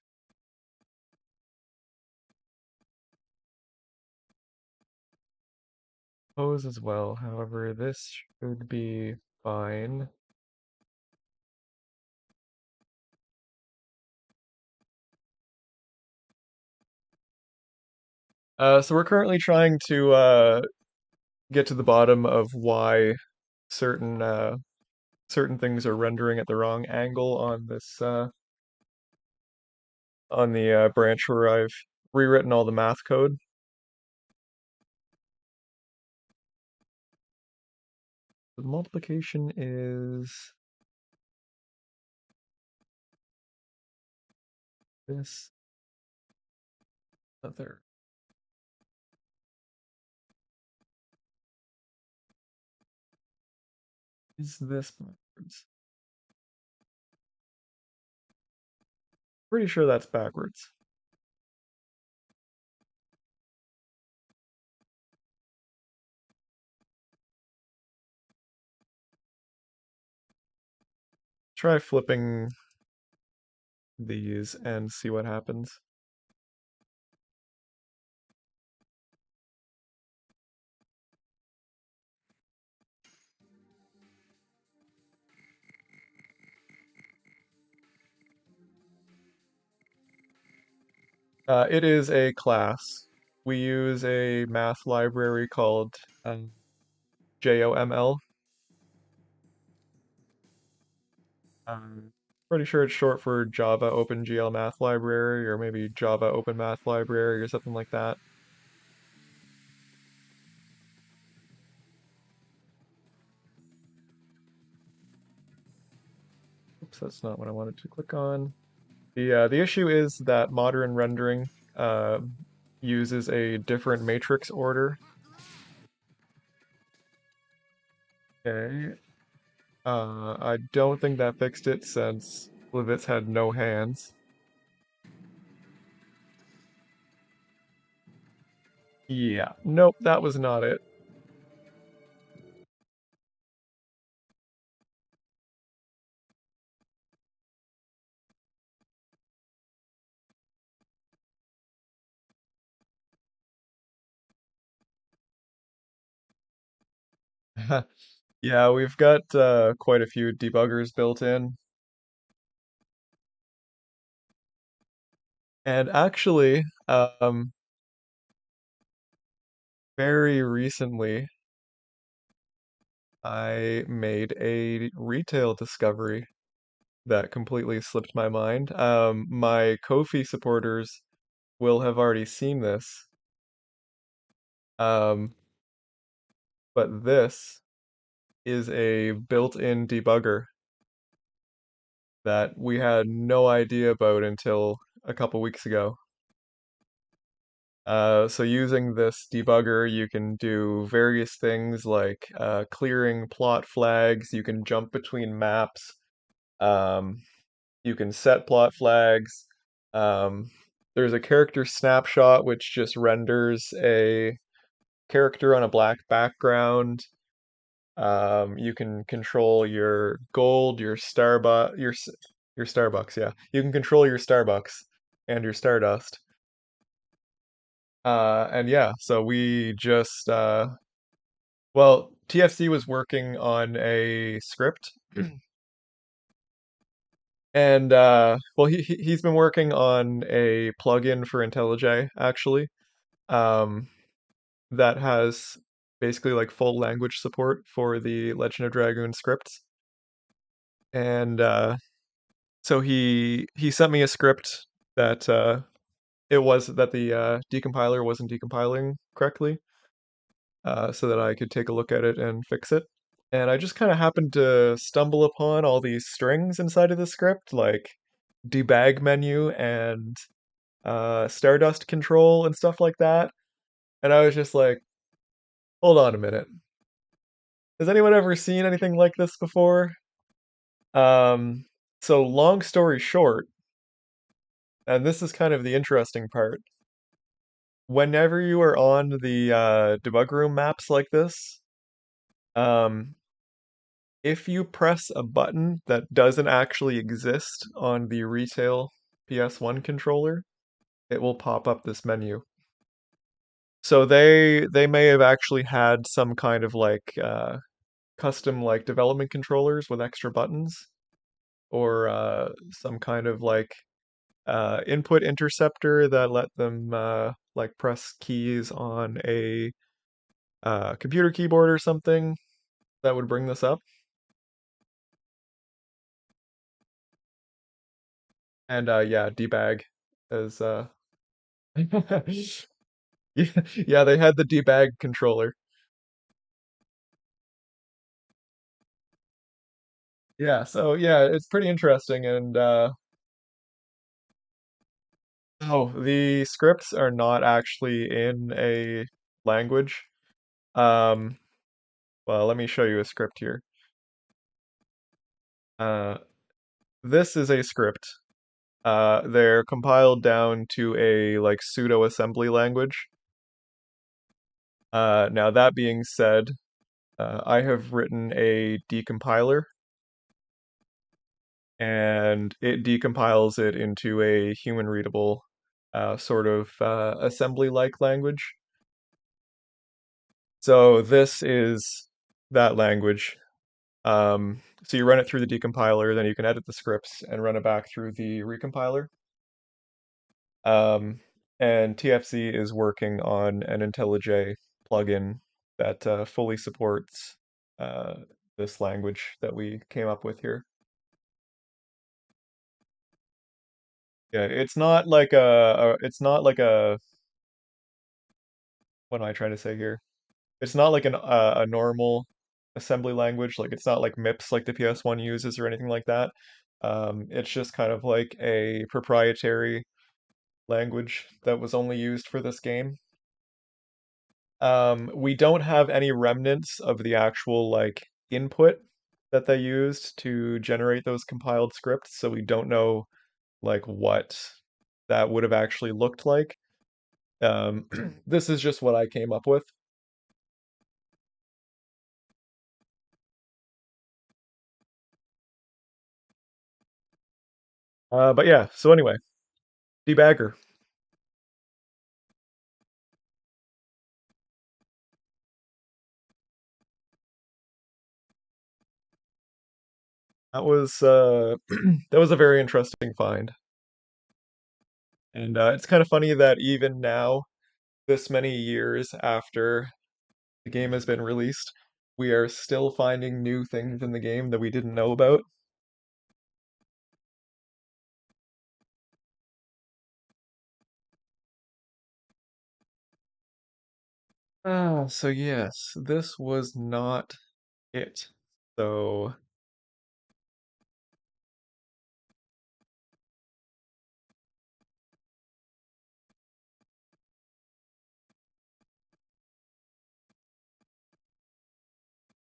Pose as well. However, this should be fine. So we're currently trying to get to the bottom of why certain certain things are rendering at the wrong angle on this on the branch where I've rewritten all the math code. The multiplication is this other. Is this backwards? Pretty sure that's backwards. Try flipping these and see what happens. It is a class. We use a math library called JOML. Um, Pretty sure it's short for Java OpenGL Math Library or maybe Java Open Math Library or something like that. Oops, that's not what I wanted to click on. The issue is that modern rendering uh, uses a different matrix order. Okay. I don't think that fixed it since Livitz had no hands. Yeah. Nope, that was not it. Yeah, we've got quite a few debuggers built in. And actually, very recently, I made a retail discovery that completely slipped my mind. My Ko-fi supporters will have already seen this, um, but this is a built-in debugger that we had no idea about until a couple weeks ago. So using this debugger, you can do various things like clearing plot flags, you can jump between maps, um, you can set plot flags. Um, there's a character snapshot which just renders a character on a black background. You can control your gold, your Starbucks, your Starbucks, yeah. You can control your Starbucks and your Stardust. And yeah, so we just well, TFC was working on a script and well he's been working on a plugin for IntelliJ actually. Um that has basically like full language support for the Legend of Dragoon scripts. And so he sent me a script that it was that the decompiler wasn't decompiling correctly, so that I could take a look at it and fix it. And I just kind of happened to stumble upon all these strings inside of the script, like debag menu and Stardust control and stuff like that. And I was just like, hold on a minute. Has anyone ever seen anything like this before? Um, so long story short, and this is kind of the interesting part. whenever you are on the debug room maps like this, um, if you press a button that doesn't actually exist on the retail PS1 controller, it will pop up this menu. So they may have actually had some kind of like custom like development controllers with extra buttons, or some kind of like input interceptor that let them like press keys on a computer keyboard or something that would bring this up. And yeah, debag as yeah, yeah, they had the debag controller. Yeah, so yeah, it's pretty interesting. And oh, the scripts are not actually in a language. Um, well, let me show you a script here. Uh, this is a script. They're compiled down to a like pseudo assembly language. Now that being said, I have written a decompiler, and it decompiles it into a human readable sort of assembly-like language. So this is that language. So you run it through the decompiler, then you can edit the scripts and run it back through the recompiler. Um, and TFC is working on an IntelliJ plugin that fully supports uh, this language that we came up with here. Yeah, it's not like a, what am I trying to say here? It's not like a normal assembly language. Like it's not like MIPS like the PS1 uses or anything like that. It's just kind of like a proprietary language that was only used for this game. We don't have any remnants of the actual like input that they used to generate those compiled scripts, so we don't know like what that would have actually looked like. This is just what I came up with. But yeah, so anyway, debagger. That was that was a very interesting find. And it's kind of funny that even now, this many years after the game has been released, we are still finding new things in the game that we didn't know about. So yes, this was not it. So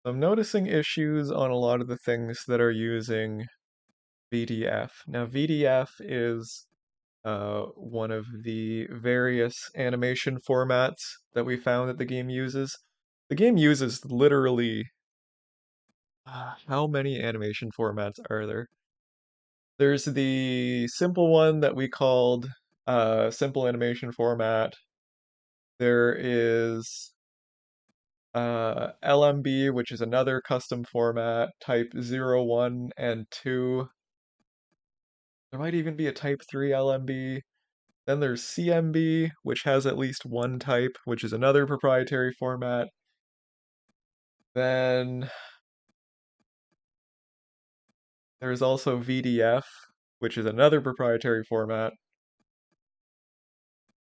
I'm noticing issues on a lot of the things that are using VDF. Now, VDF is one of the various animation formats that we found that the game uses. The game uses literally, how many animation formats are there? There's the simple one that we called simple animation format. There is LMB, which is another custom format, type 0, 1, and 2. There might even be a type 3 LMB. Then there's CMB, which has at least one type, which is another proprietary format. Then there's also VDF, which is another proprietary format,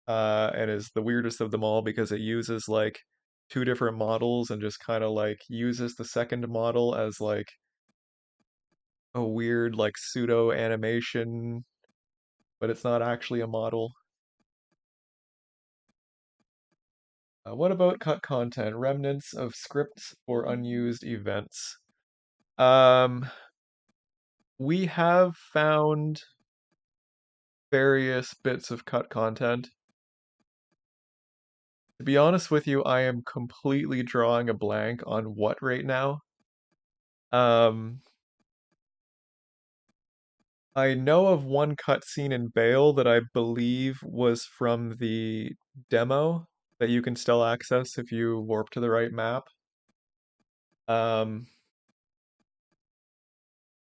and is the weirdest of them all because it uses like two different models and just kind of like uses the second model as like a weird like pseudo animation, but it's not actually a model. What about cut content? Remnants of scripts or unused events? Um, we have found various bits of cut content. To be honest with you, I am completely drawing a blank on what right now. Um, I know of one cutscene in Bale that I believe was from the demo that you can still access if you warp to the right map. Um,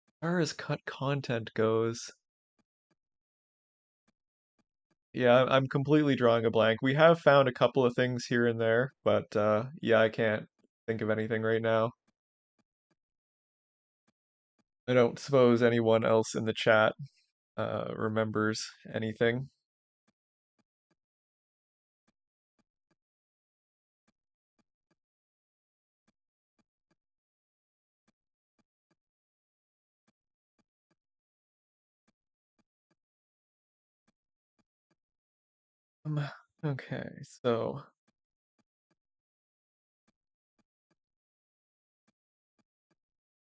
as far as cut content goes, yeah, I'm completely drawing a blank. We have found a couple of things here and there, but yeah, I can't think of anything right now. I don't suppose anyone else in the chat remembers anything. Um, okay, so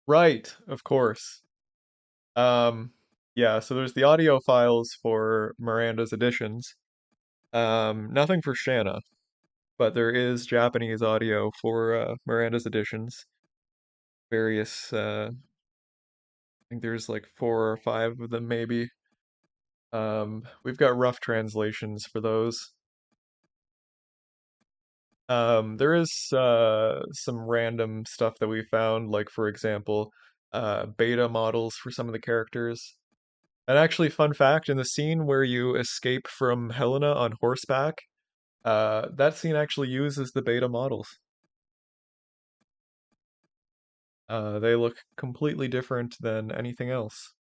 right, of course. Um, yeah, so there's the audio files for Miranda's editions. Nothing for Shanna, but there is Japanese audio for Miranda's editions. Various, I think there's like four or five of them maybe. We've got rough translations for those. There is some random stuff that we found, like for example, beta models for some of the characters. And actually, fun fact, in the scene where you escape from Helena on horseback, that scene actually uses the beta models. They look completely different than anything else.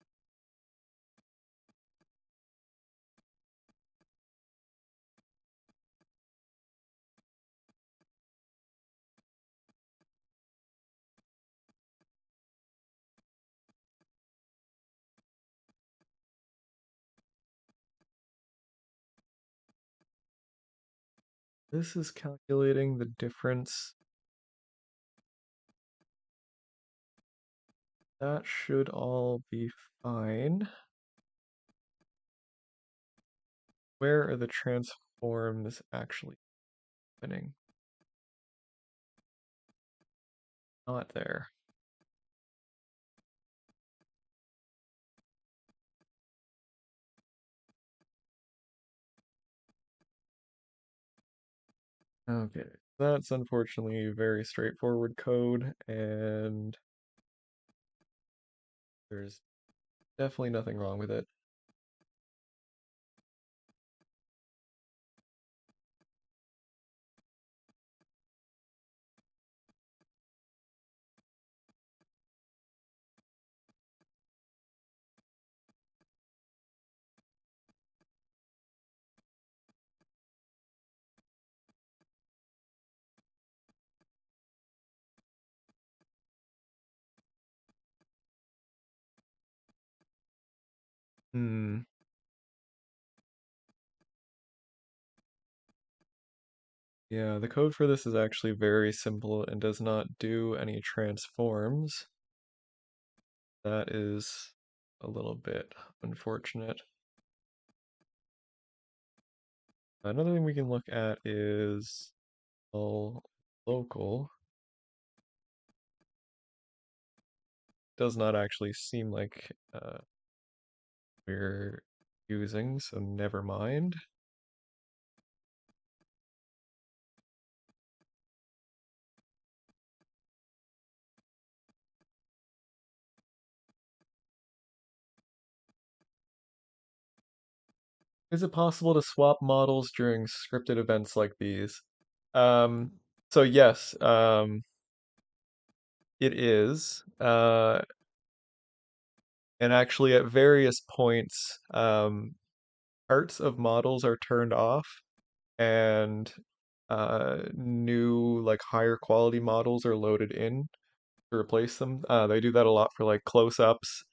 This is calculating the difference. That should all be fine. Where are the transforms actually happening? Not there. Okay, that's unfortunately very straightforward code, and there's definitely nothing wrong with it. Hmm. Yeah, the code for this is actually very simple and does not do any transforms. That is a little bit unfortunate. Another thing we can look at is all local. Does not actually seem like we're using, so never mind. Is it possible to swap models during scripted events like these? Um, so yes, it is. And actually at various points, parts of models are turned off and new like higher quality models are loaded in to replace them. They do that a lot for like close-ups.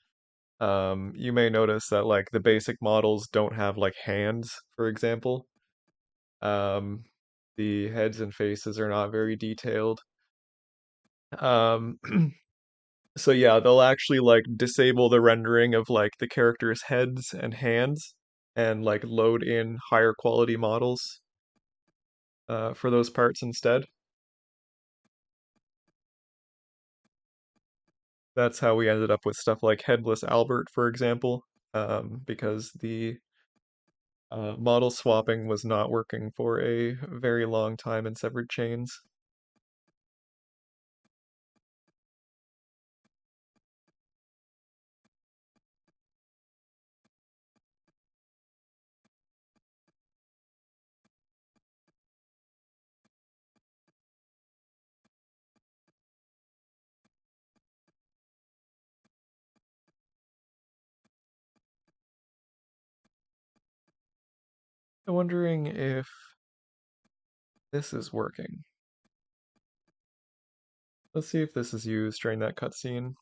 You may notice that like the basic models don't have like hands, for example. Um, the heads and faces are not very detailed. Um, so yeah, they'll actually like disable the rendering of like the characters' heads and hands and like load in higher quality models. for those parts instead. That's how we ended up with stuff like Headless Albert, for example, because the model swapping was not working for a very long time in severed chains. I'm wondering if this is working. Let's see if this is used during that cutscene.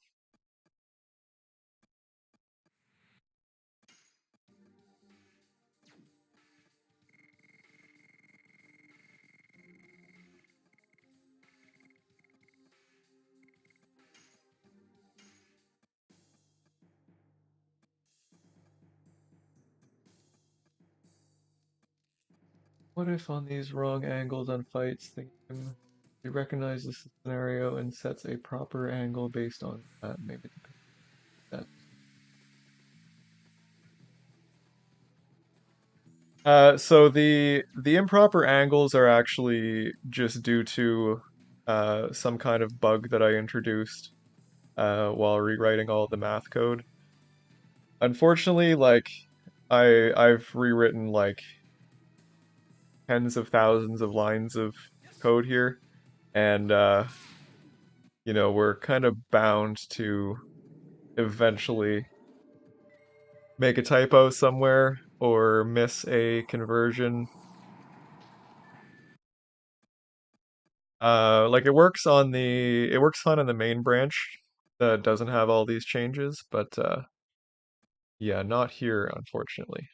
What if on these wrong angles on fights, the game recognizes the scenario and sets a proper angle based on that? Maybe that. So the improper angles are actually just due to some kind of bug that I introduced while rewriting all the math code. Unfortunately, like I've rewritten like tens of thousands of lines of code here, and we're kind of bound to eventually make a typo somewhere or miss a conversion. Like it works fine on the main branch that doesn't have all these changes, but yeah, not here, unfortunately.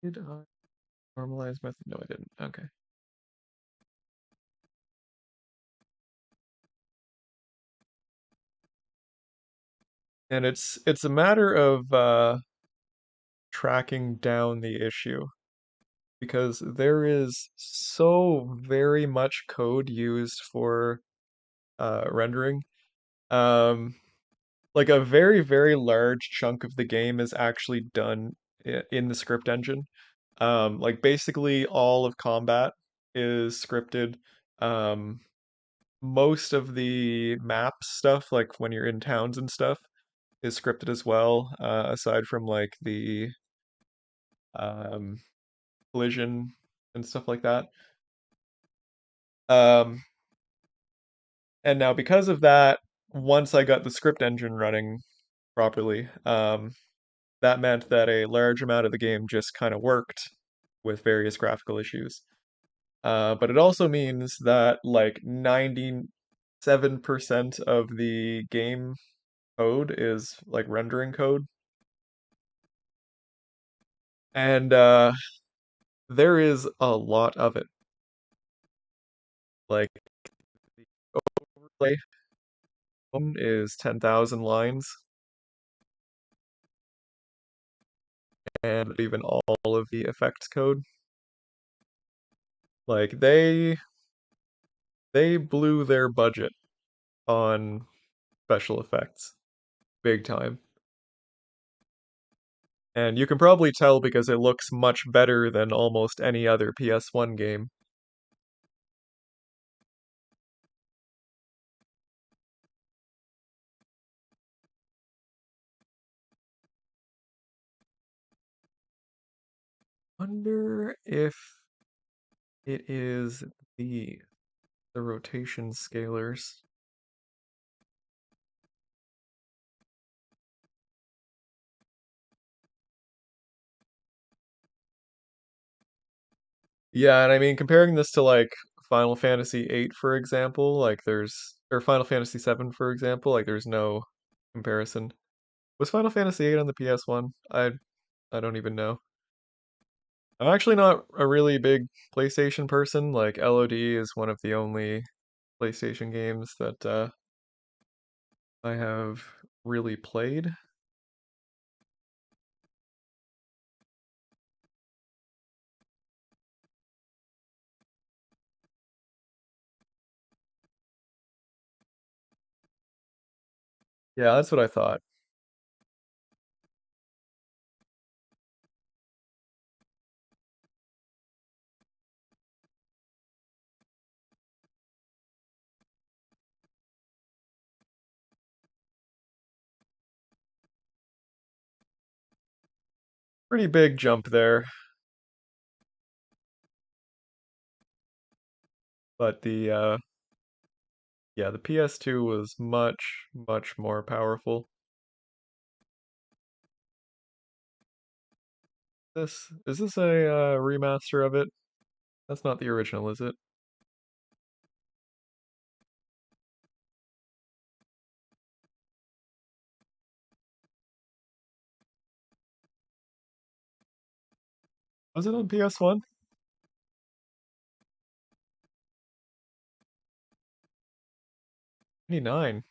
Did I normalize method? No, I didn't. Okay. And it's a matter of tracking down the issue because there is so very much code used for rendering. Um, like a very, very large chunk of the game is actually done in the script engine. Like basically all of combat is scripted. Um, most of the map stuff, like when you're in towns and stuff, is scripted as well, aside from like the um, collision and stuff like that. Um, and now because of that, once I got the script engine running properly, that meant that a large amount of the game just kind of worked with various graphical issues. But it also means that like 97% of the game code is like rendering code. And there is a lot of it. Like the overlay is 10,000 lines, and even all of the effects code. Like they blew their budget on special effects big time. And you can probably tell because it looks much better than almost any other PS1 game. Wonder if it is the rotation scalars. Yeah, and I mean comparing this to like Final Fantasy 8 for example, like there's or Final Fantasy 7 for example, like there's no comparison. Was Final Fantasy VIII on the PS1? I don't even know. I'm actually not a really big PlayStation person. Like LOD is one of the only PlayStation games that I have really played. Yeah, that's what I thought. Pretty big jump there, but the yeah, the PS2 was much more powerful. This is this a remaster of it? That's not the original, is it? Was it on PS1? 29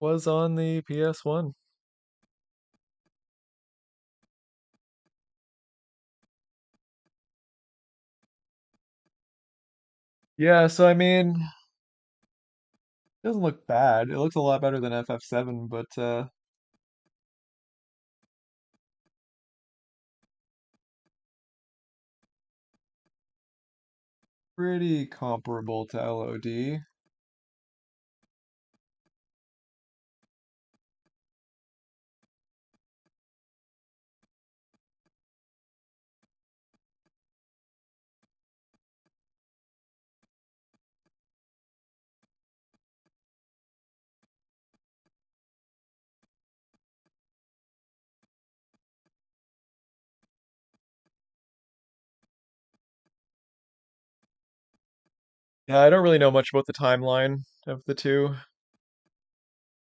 was on the PS1. Yeah, so I mean, it doesn't look bad. It looks a lot better than FF7, but pretty comparable to LOD. Yeah, I don't really know much about the timeline of the two.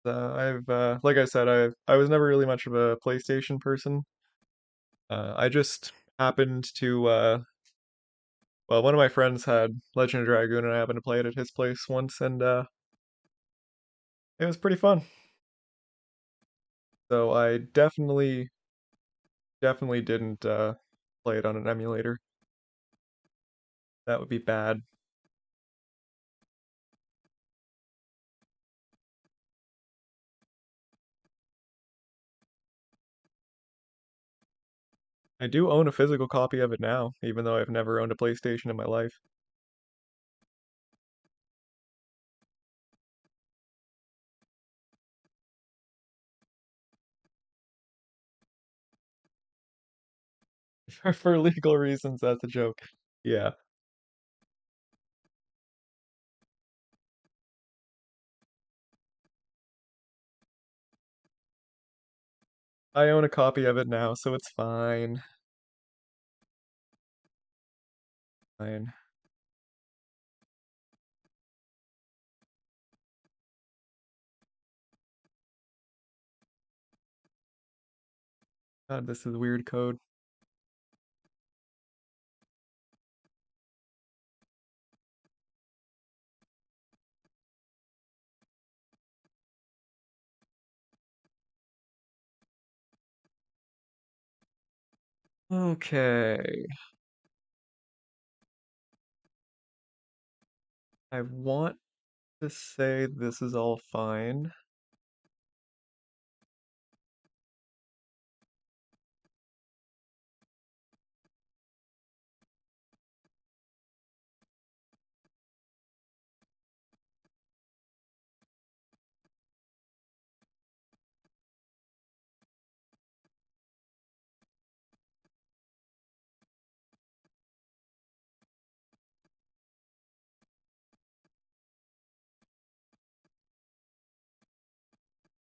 I've like I said, I was never really much of a PlayStation person. I just happened to well, one of my friends had Legend of Dragoon, and I happened to play it at his place once, and it was pretty fun. So I definitely didn't play it on an emulator. That would be bad. I do own a physical copy of it now, even though I've never owned a PlayStation in my life. For legal reasons, that's a joke. Yeah, I own a copy of it now, so it's fine. Fine. God, this is weird code. Okay. I want to say this is all fine.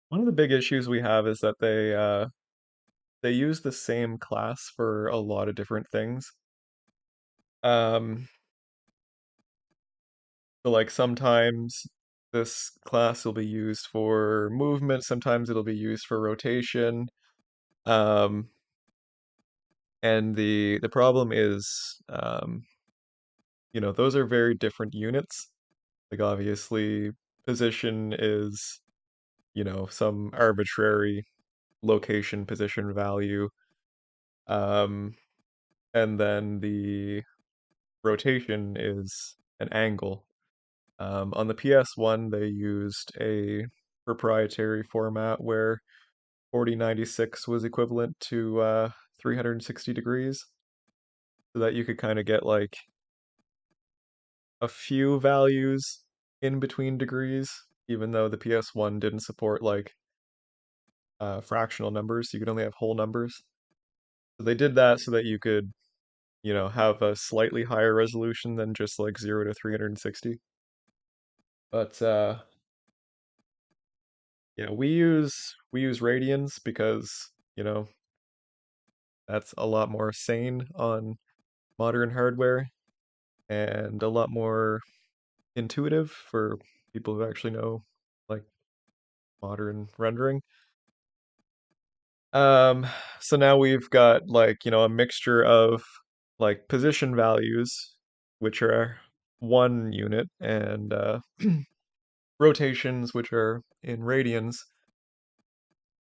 One of the big issues we have is that they use the same class for a lot of different things. Um, So like sometimes this class will be used for movement, sometimes it'll be used for rotation. Um, and the problem is, those are very different units. Like obviously, position is, some arbitrary location position value. Um, and then the rotation is an angle. On the PS1, they used a proprietary format where 4096 was equivalent to 360 degrees, so that you could kind of get like a few values in between degrees, even though the PS1 didn't support like fractional numbers. You could only have whole numbers. So they did that so that you could, have a slightly higher resolution than just like 0 to 360. But we use radians because, that's a lot more sane on modern hardware and a lot more intuitive for people who actually know like modern rendering. Um, so now we've got like, a mixture of like position values, which are one unit, and rotations, which are in radians.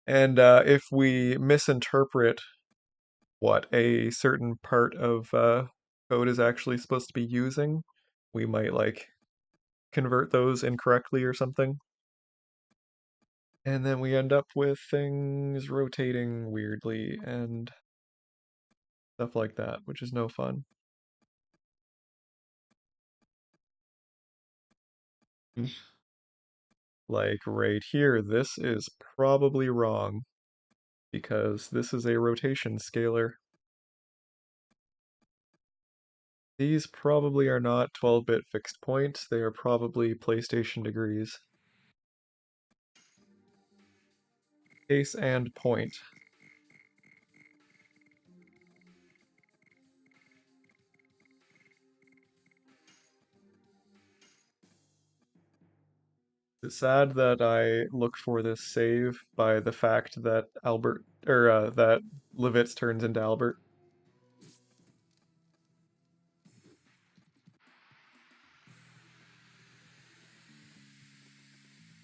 And if we misinterpret what a certain part of code is actually supposed to be using, we might like convert those incorrectly or something. And then we end up with things rotating weirdly and stuff like that, which is no fun. Like right here, this is probably wrong because this is a rotation scalar. These probably are not 12-bit fixed points, they are probably PlayStation degrees. Case and point. It's sad that I look for this save by the fact that Albert, or that Levitz turns into Albert.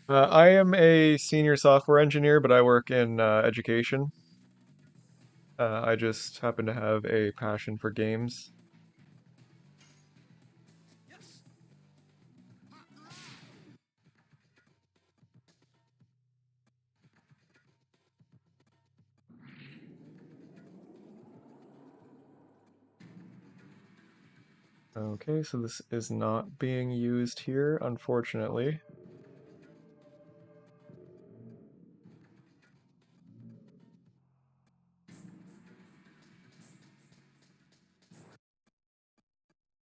I am a senior software engineer, but I work in education. I just happen to have a passion for games. Okay, so this is not being used here, unfortunately.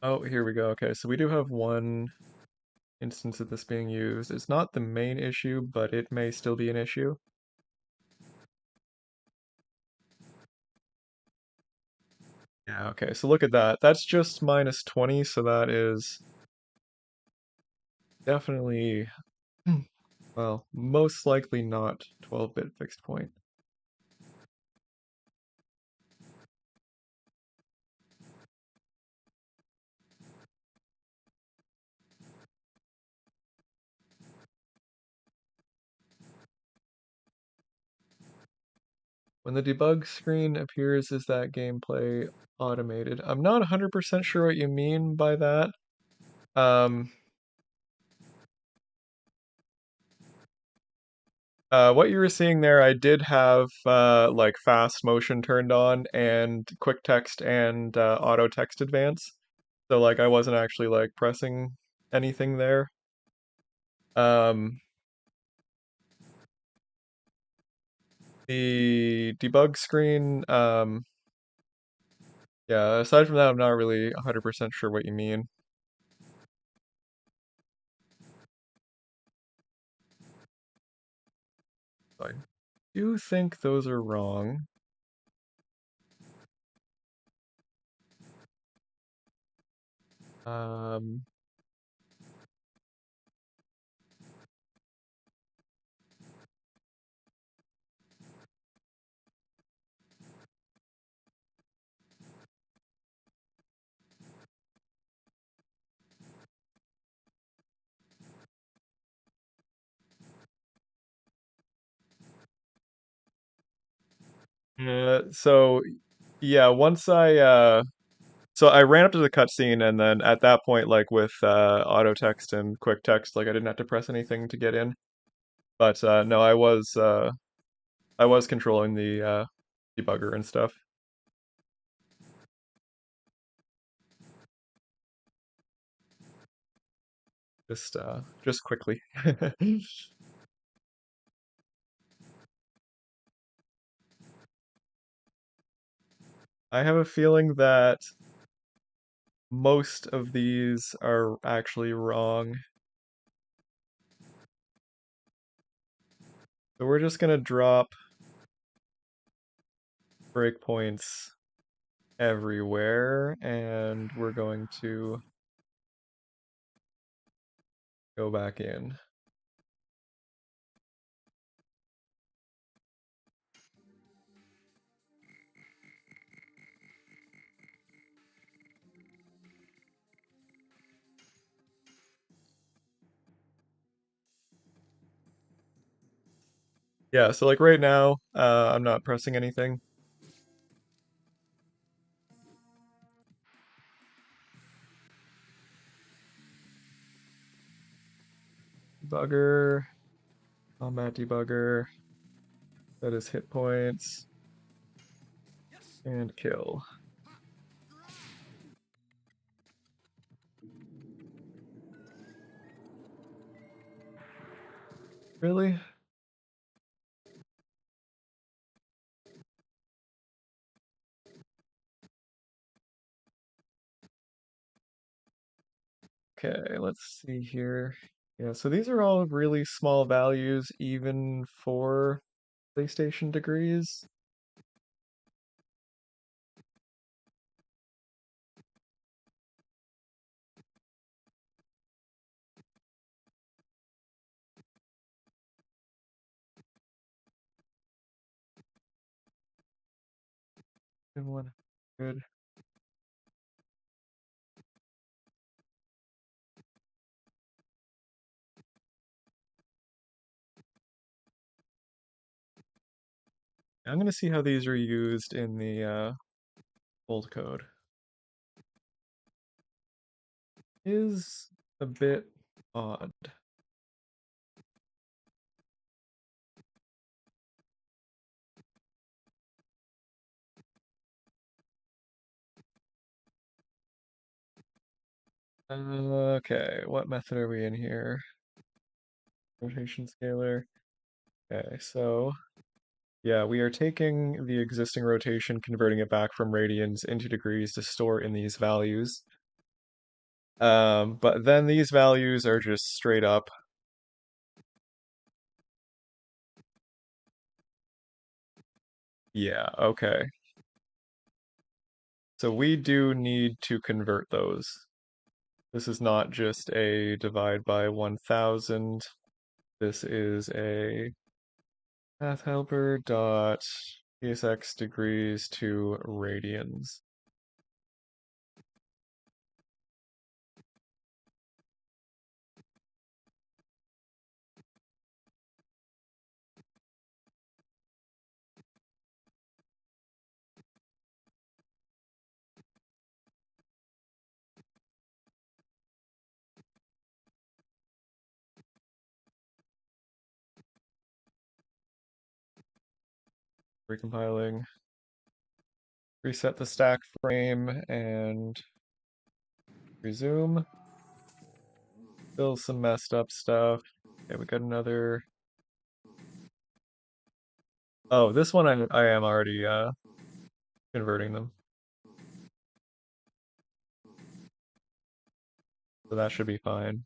Oh, here we go. Okay, so we do have one instance of this being used. It's not the main issue, but it may still be an issue. Yeah, okay, so look at that. That's just minus 20, so that is definitely, well, most likely not 12-bit fixed point. When the debug screen appears, is that gameplay automated? I'm not 100% sure what you mean by that. Um, what you were seeing there, I did have like fast motion turned on and quick text and auto text advance. So like I wasn't actually like pressing anything there. Um, the debug screen, yeah, aside from that, I'm not really 100% sure what you mean. I do think those are wrong. Um, So yeah, once so I ran up to the cutscene, and then at that point, like with auto text and quick text, like I didn't have to press anything to get in. But no, I was controlling the debugger and stuff. Just quickly. I have a feeling that most of these are actually wrong. So we're just gonna drop breakpoints everywhere, and we're going to go back in. Yeah, so like right now, I'm not pressing anything. Debugger, combat debugger, that is hit points, and kill. Really? Okay, let's see here. Yeah, so these are all really small values, even for PlayStation degrees. And 100. I'm gonna see how these are used in the old code. Is a bit odd. Okay, what method are we in here? Rotation scalar. Okay, so yeah, we are taking the existing rotation, converting it back from radians into degrees to store in these values. But then these values are just straight up. Yeah, okay. So we do need to convert those. This is not just a divide by 1000. This is a math helper dot PSX degrees to radians. Recompiling. Reset the stack frame and resume. Still some messed up stuff. Okay, we got another. Oh, this one I am already converting them. So that should be fine.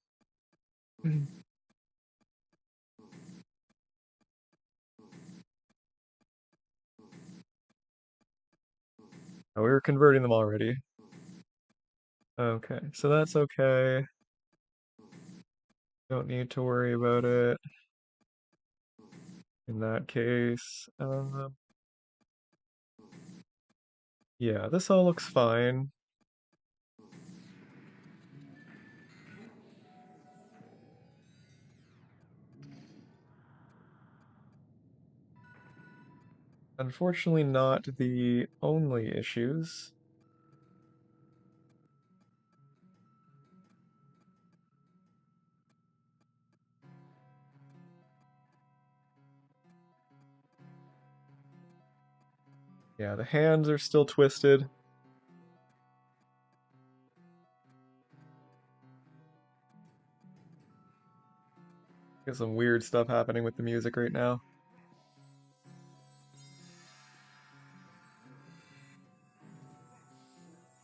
Oh, we were converting them already. Okay, so that's okay. Don't need to worry about it in that case. Yeah, this all looks fine. Unfortunately, not the only issues. Yeah, the hands are still twisted. There's some weird stuff happening with the music right now.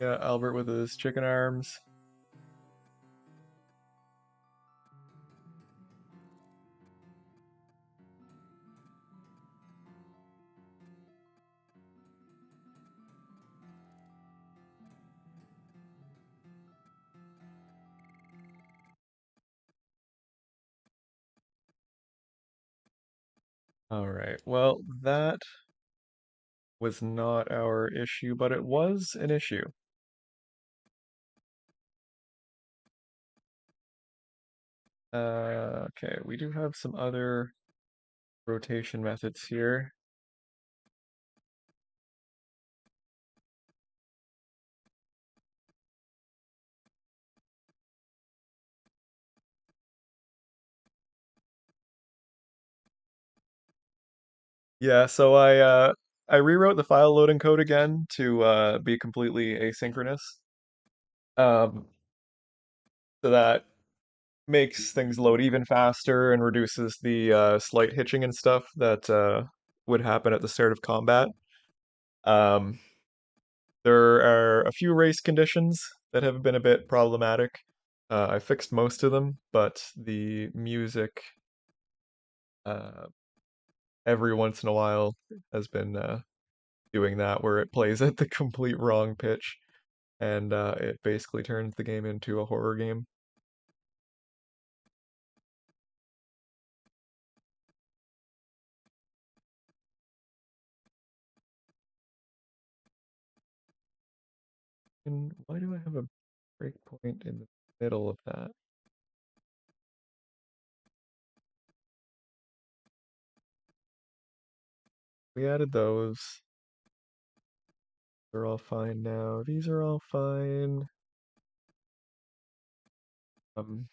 Yeah, Albert with his chicken arms. All right, well, that was not our issue, but it was an issue. Okay, we do have some other rotation methods here. Yeah, so I rewrote the file loading code again to be completely asynchronous. Um, so that makes things load even faster and reduces the slight hitching and stuff that would happen at the start of combat. Um, there are a few race conditions that have been a bit problematic. I fixed most of them, but the music uh, every once in a while has been doing that where it plays at the complete wrong pitch and it basically turns the game into a horror game. And why do I have a breakpoint in the middle of that? We added those. They're all fine now. These are all fine. Um,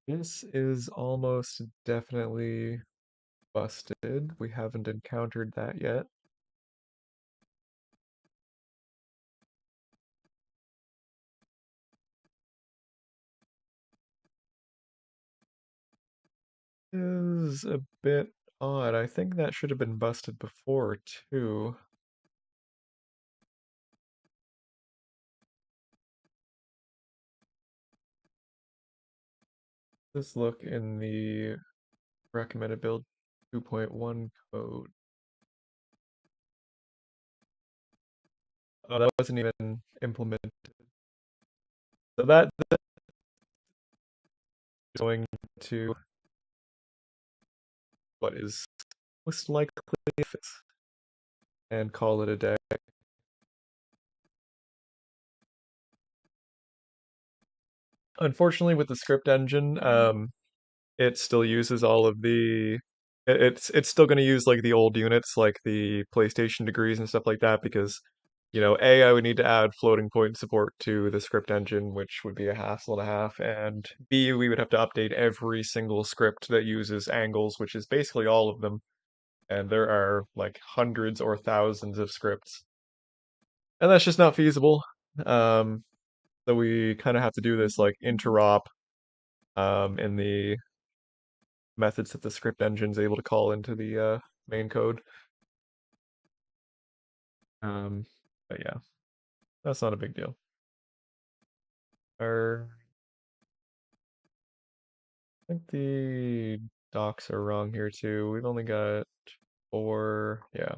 this is almost definitely busted. We haven't encountered that yet. Is a bit odd. I think that should have been busted before too. Let's look in the recommended build 2.1 code. Oh, that wasn't even implemented. So that's going to what is most likely fix and call it a day. Unfortunately, with the script engine, it still uses all of it's still going to use like the old units, like the PlayStation degrees and stuff like that, because A, I would need to add floating point support to the script engine, which would be a hassle and a half, and B, we would have to update every single script that uses angles, which is basically all of them, and there are like hundreds or thousands of scripts, and that's just not feasible. Um, so we kind of have to do this like interop in the methods that the script engine is able to call into the main code. Um, but yeah, that's not a big deal. Our, I think the docs are wrong here too. We've only got four. Yeah.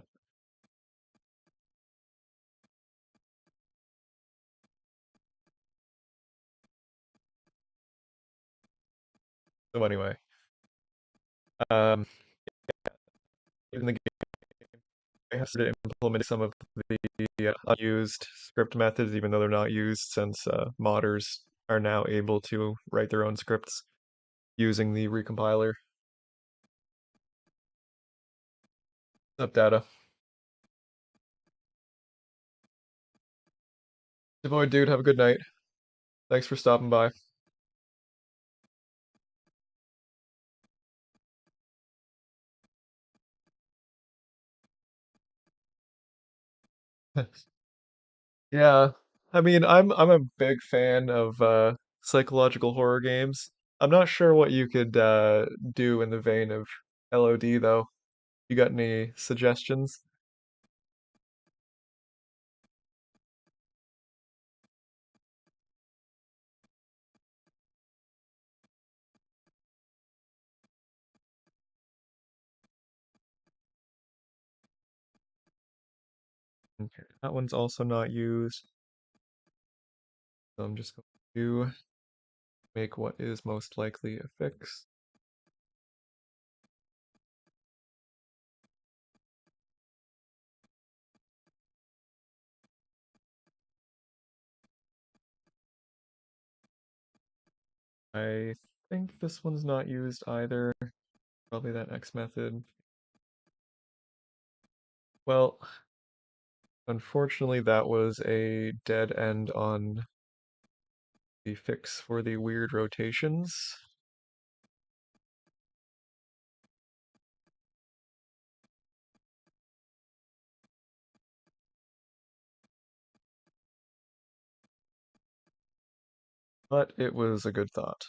So anyway, um, in the game, I have to implement some of the unused script methods, even though they're not used, since modders are now able to write their own scripts using the recompiler. Up data. Devoid dude, have a good night. Thanks for stopping by. Yeah, I mean, I'm a big fan of psychological horror games. I'm not sure what you could do in the vein of LOD though. You got any suggestions? Okay, that one's also not used. So I'm just going to make what is most likely a fix. I think this one's not used either. Probably that X method. Well, unfortunately, that was a dead end on the fix for the weird rotations. But it was a good thought.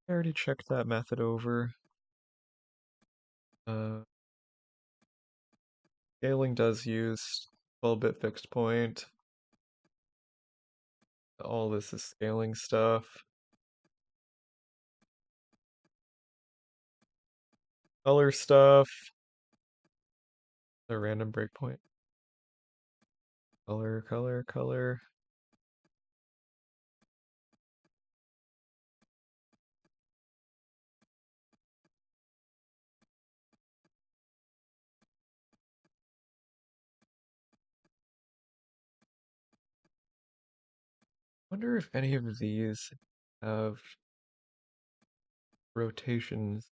I already checked that method over. Uh, Scaling does use 12-bit fixed point. All this is scaling stuff. Color stuff. A random breakpoint. Color, color, color. Wonder if any of these have rotations.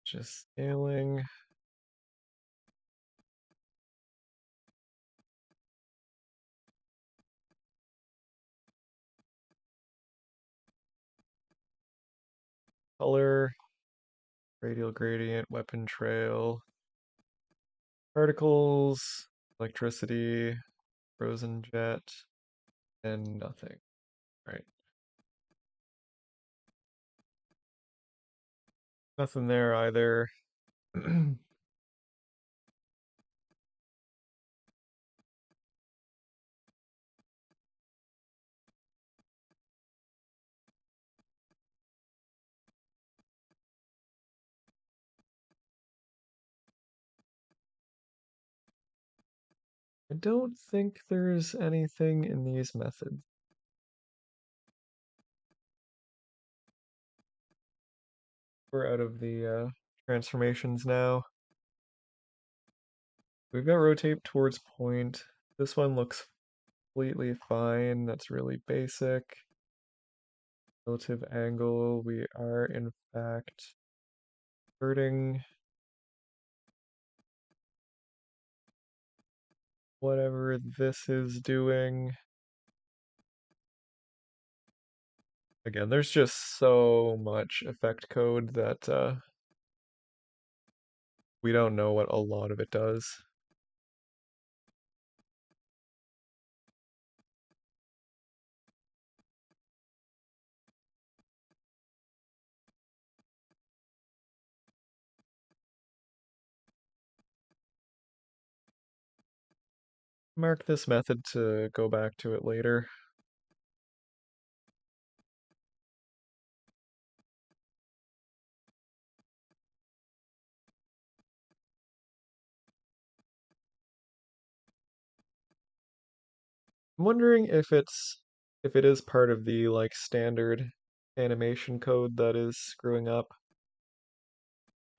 Just scaling. Color, radial gradient, weapon trail, particles, electricity, frozen jet, and nothing. Right. Nothing there either. I don't think there's anything in these methods. We're out of the transformations now. We've got rotate towards point. This one looks completely fine. That's really basic. Relative angle, we are in fact inverting whatever this is doing. Again, there's just so much effect code that we don't know what a lot of it does. Mark this method to go back to it later. I'm wondering if it is part of the like standard animation code that is screwing up.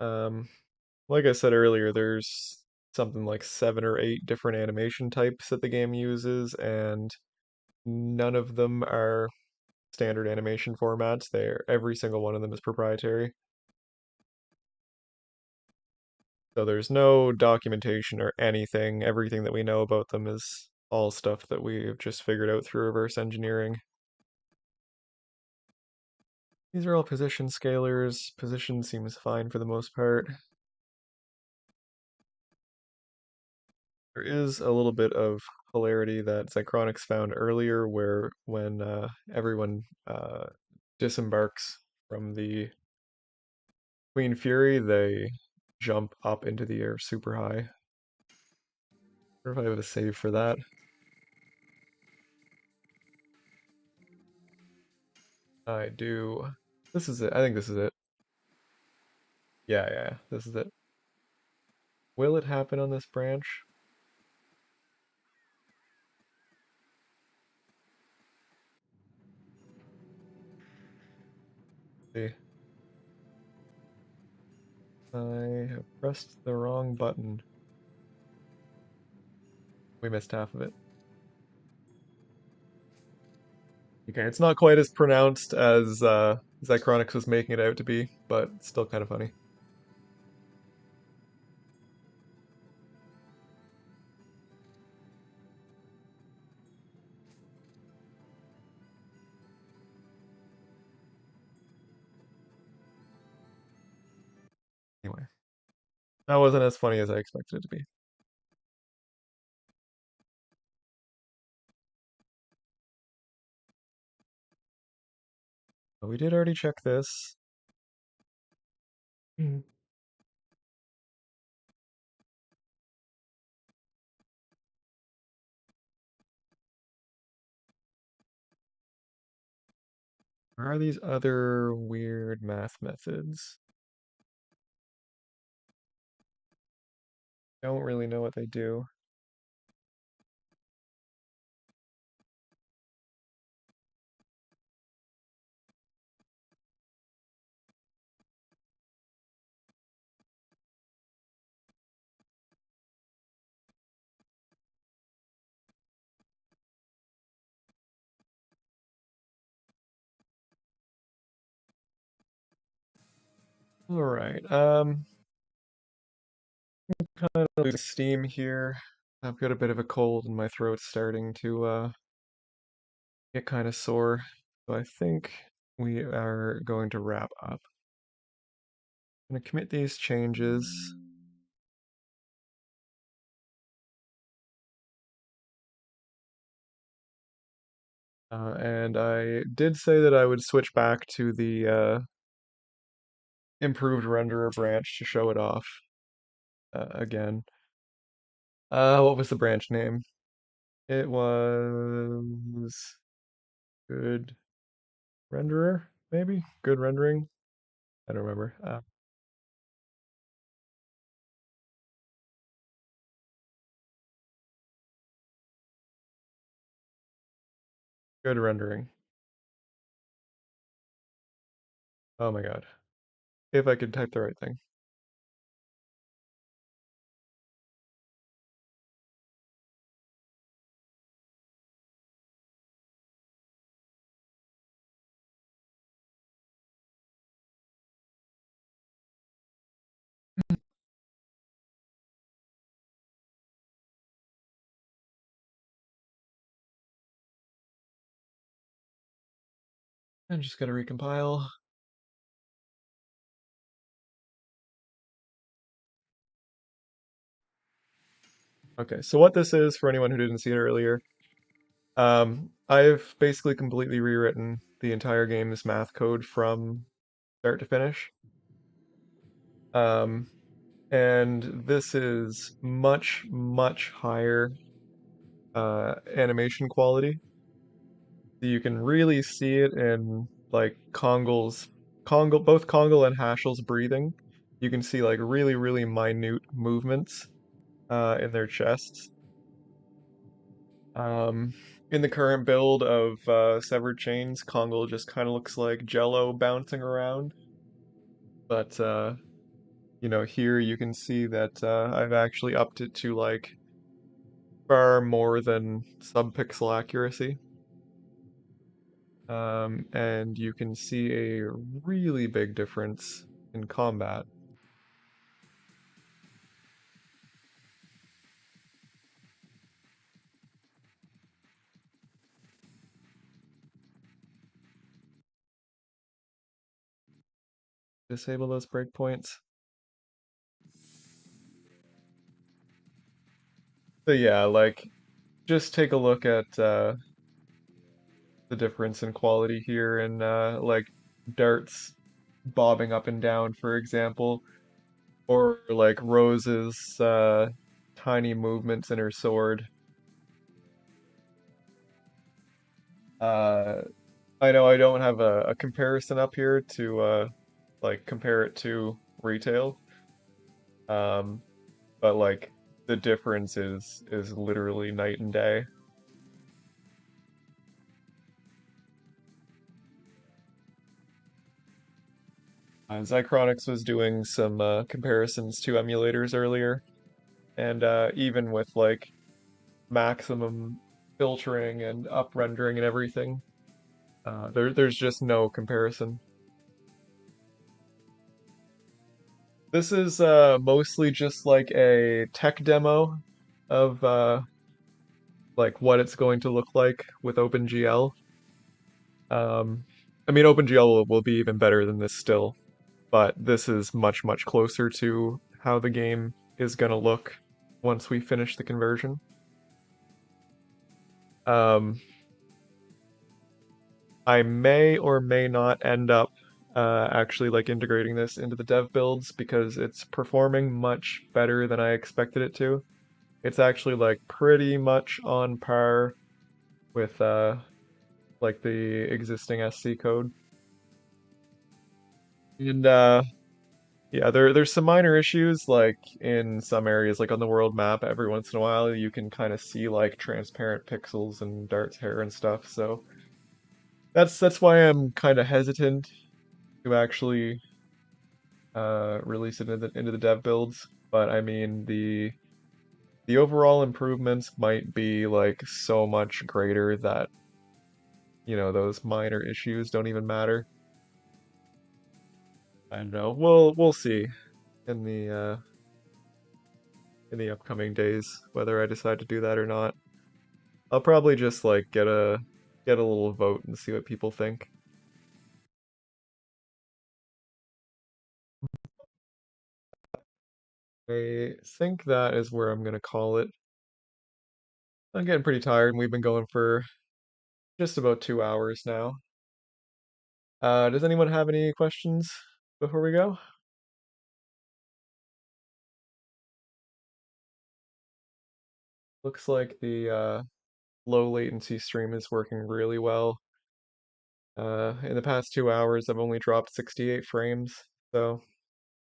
Um, like I said earlier, there's something like 7 or 8 different animation types that the game uses, and none of them are standard animation formats. Every single one of them is proprietary. So there's no documentation or anything. Everything that we know about them is all stuff that we've just figured out through reverse engineering. These are all position scalars. Position seems fine for the most part. There is a little bit of hilarity that Zychronics found earlier where when everyone disembarks from the Queen Fury, they jump up into the air super high. I wonder if I have a save for that. I do. This is it. I think this is it. Yeah, this is it. Will it happen on this branch? See, I have pressed the wrong button. We missed half of it. Okay, it's not quite as pronounced as Zychronix was making it out to be, but still kind of funny. Anyway, that wasn't as funny as I expected it to be. But we did already check this. Hmm. Where are these other weird math methods? Don't really know what they do. All right, kind of losing steam here. I've got a bit of a cold and my throat's starting to get kind of sore. So I think we are going to wrap up. I'm going to commit these changes. And I did say that I would switch back to the improved renderer branch to show it off again. What was the branch name? It was good renderer, maybe? Good rendering? I don't remember. Good rendering. Oh my God. If I could type the right thing. And just gotta recompile. Okay, so what this is for anyone who didn't see it earlier, I've basically completely rewritten the entire game's math code from start to finish. Um, and this is much, much higher animation quality. So you can really see it in like both Kongle and Hashel's breathing. You can see like really minute movements in their chests. Um, in the current build of Severed Chains, Kongle just kind of looks like Jello bouncing around. But here you can see that I've actually upped it to like far more than sub-pixel accuracy. And you can see a really big difference in combat. Disable those breakpoints. So yeah, like just take a look at the difference in quality here and like darts bobbing up and down, for example, or like Rose's tiny movements in her sword. Uh, I know I don't have a comparison up here to like compare it to retail, um, but like the difference is literally night and day. Zycronix was doing some comparisons to emulators earlier, and even with like maximum filtering and up rendering and everything, there's just no comparison. This is mostly just like a tech demo of like what it's going to look like with OpenGL. Um, I mean, OpenGL will be even better than this still, but this is much closer to how the game is gonna look once we finish the conversion. Um, I may or may not end up actually like integrating this into the dev builds because it's performing much better than I expected it to. It's actually like pretty much on par with like the existing SC code. And yeah, there's some minor issues like in some areas, like on the world map, every once in a while you can kind of see like transparent pixels and Dart's hair and stuff. So that's why I'm kind of hesitant to actually release it into the dev builds. But I mean the overall improvements might be like so much greater that those minor issues don't even matter. I don't know. We'll see in the upcoming days whether I decide to do that or not. I'll probably just like get a little vote and see what people think. I think that is where I'm gonna call it. I'm getting pretty tired and we've been going for just about 2 hours now. Does anyone have any questions before we go? Looks like the low latency stream is working really well. In the past 2 hours, I've only dropped 68 frames, so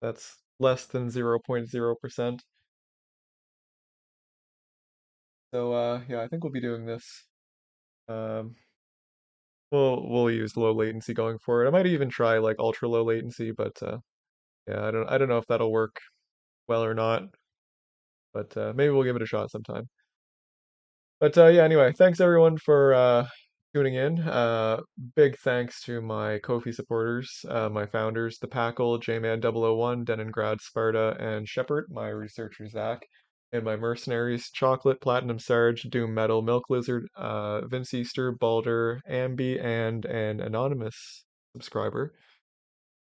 that's less than 0.0%. So yeah, I think we'll be doing this. Um, we'll use low latency going forward. I might even try like ultra low latency, but yeah, I don't know if that'll work well or not. But maybe we'll give it a shot sometime. But yeah, anyway, thanks everyone for tuning in. Big thanks to my Ko-fi supporters, my founders, The Packle, J-Man 001, Deningrad, Sparta, and Shepard, my researcher Zach, and my mercenaries, Chocolate, Platinum Sarge, Doom Metal, Milk Lizard, Vince Easter, Balder, Ambi, and an anonymous subscriber.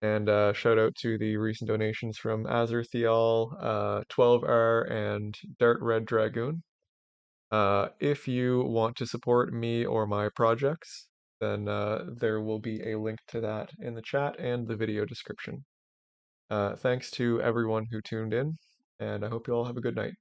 And shout out to the recent donations from Azur Thial, 12R, and Dart Red Dragoon. If you want to support me or my projects, then there will be a link to that in the chat and the video description. Thanks to everyone who tuned in, and I hope you all have a good night.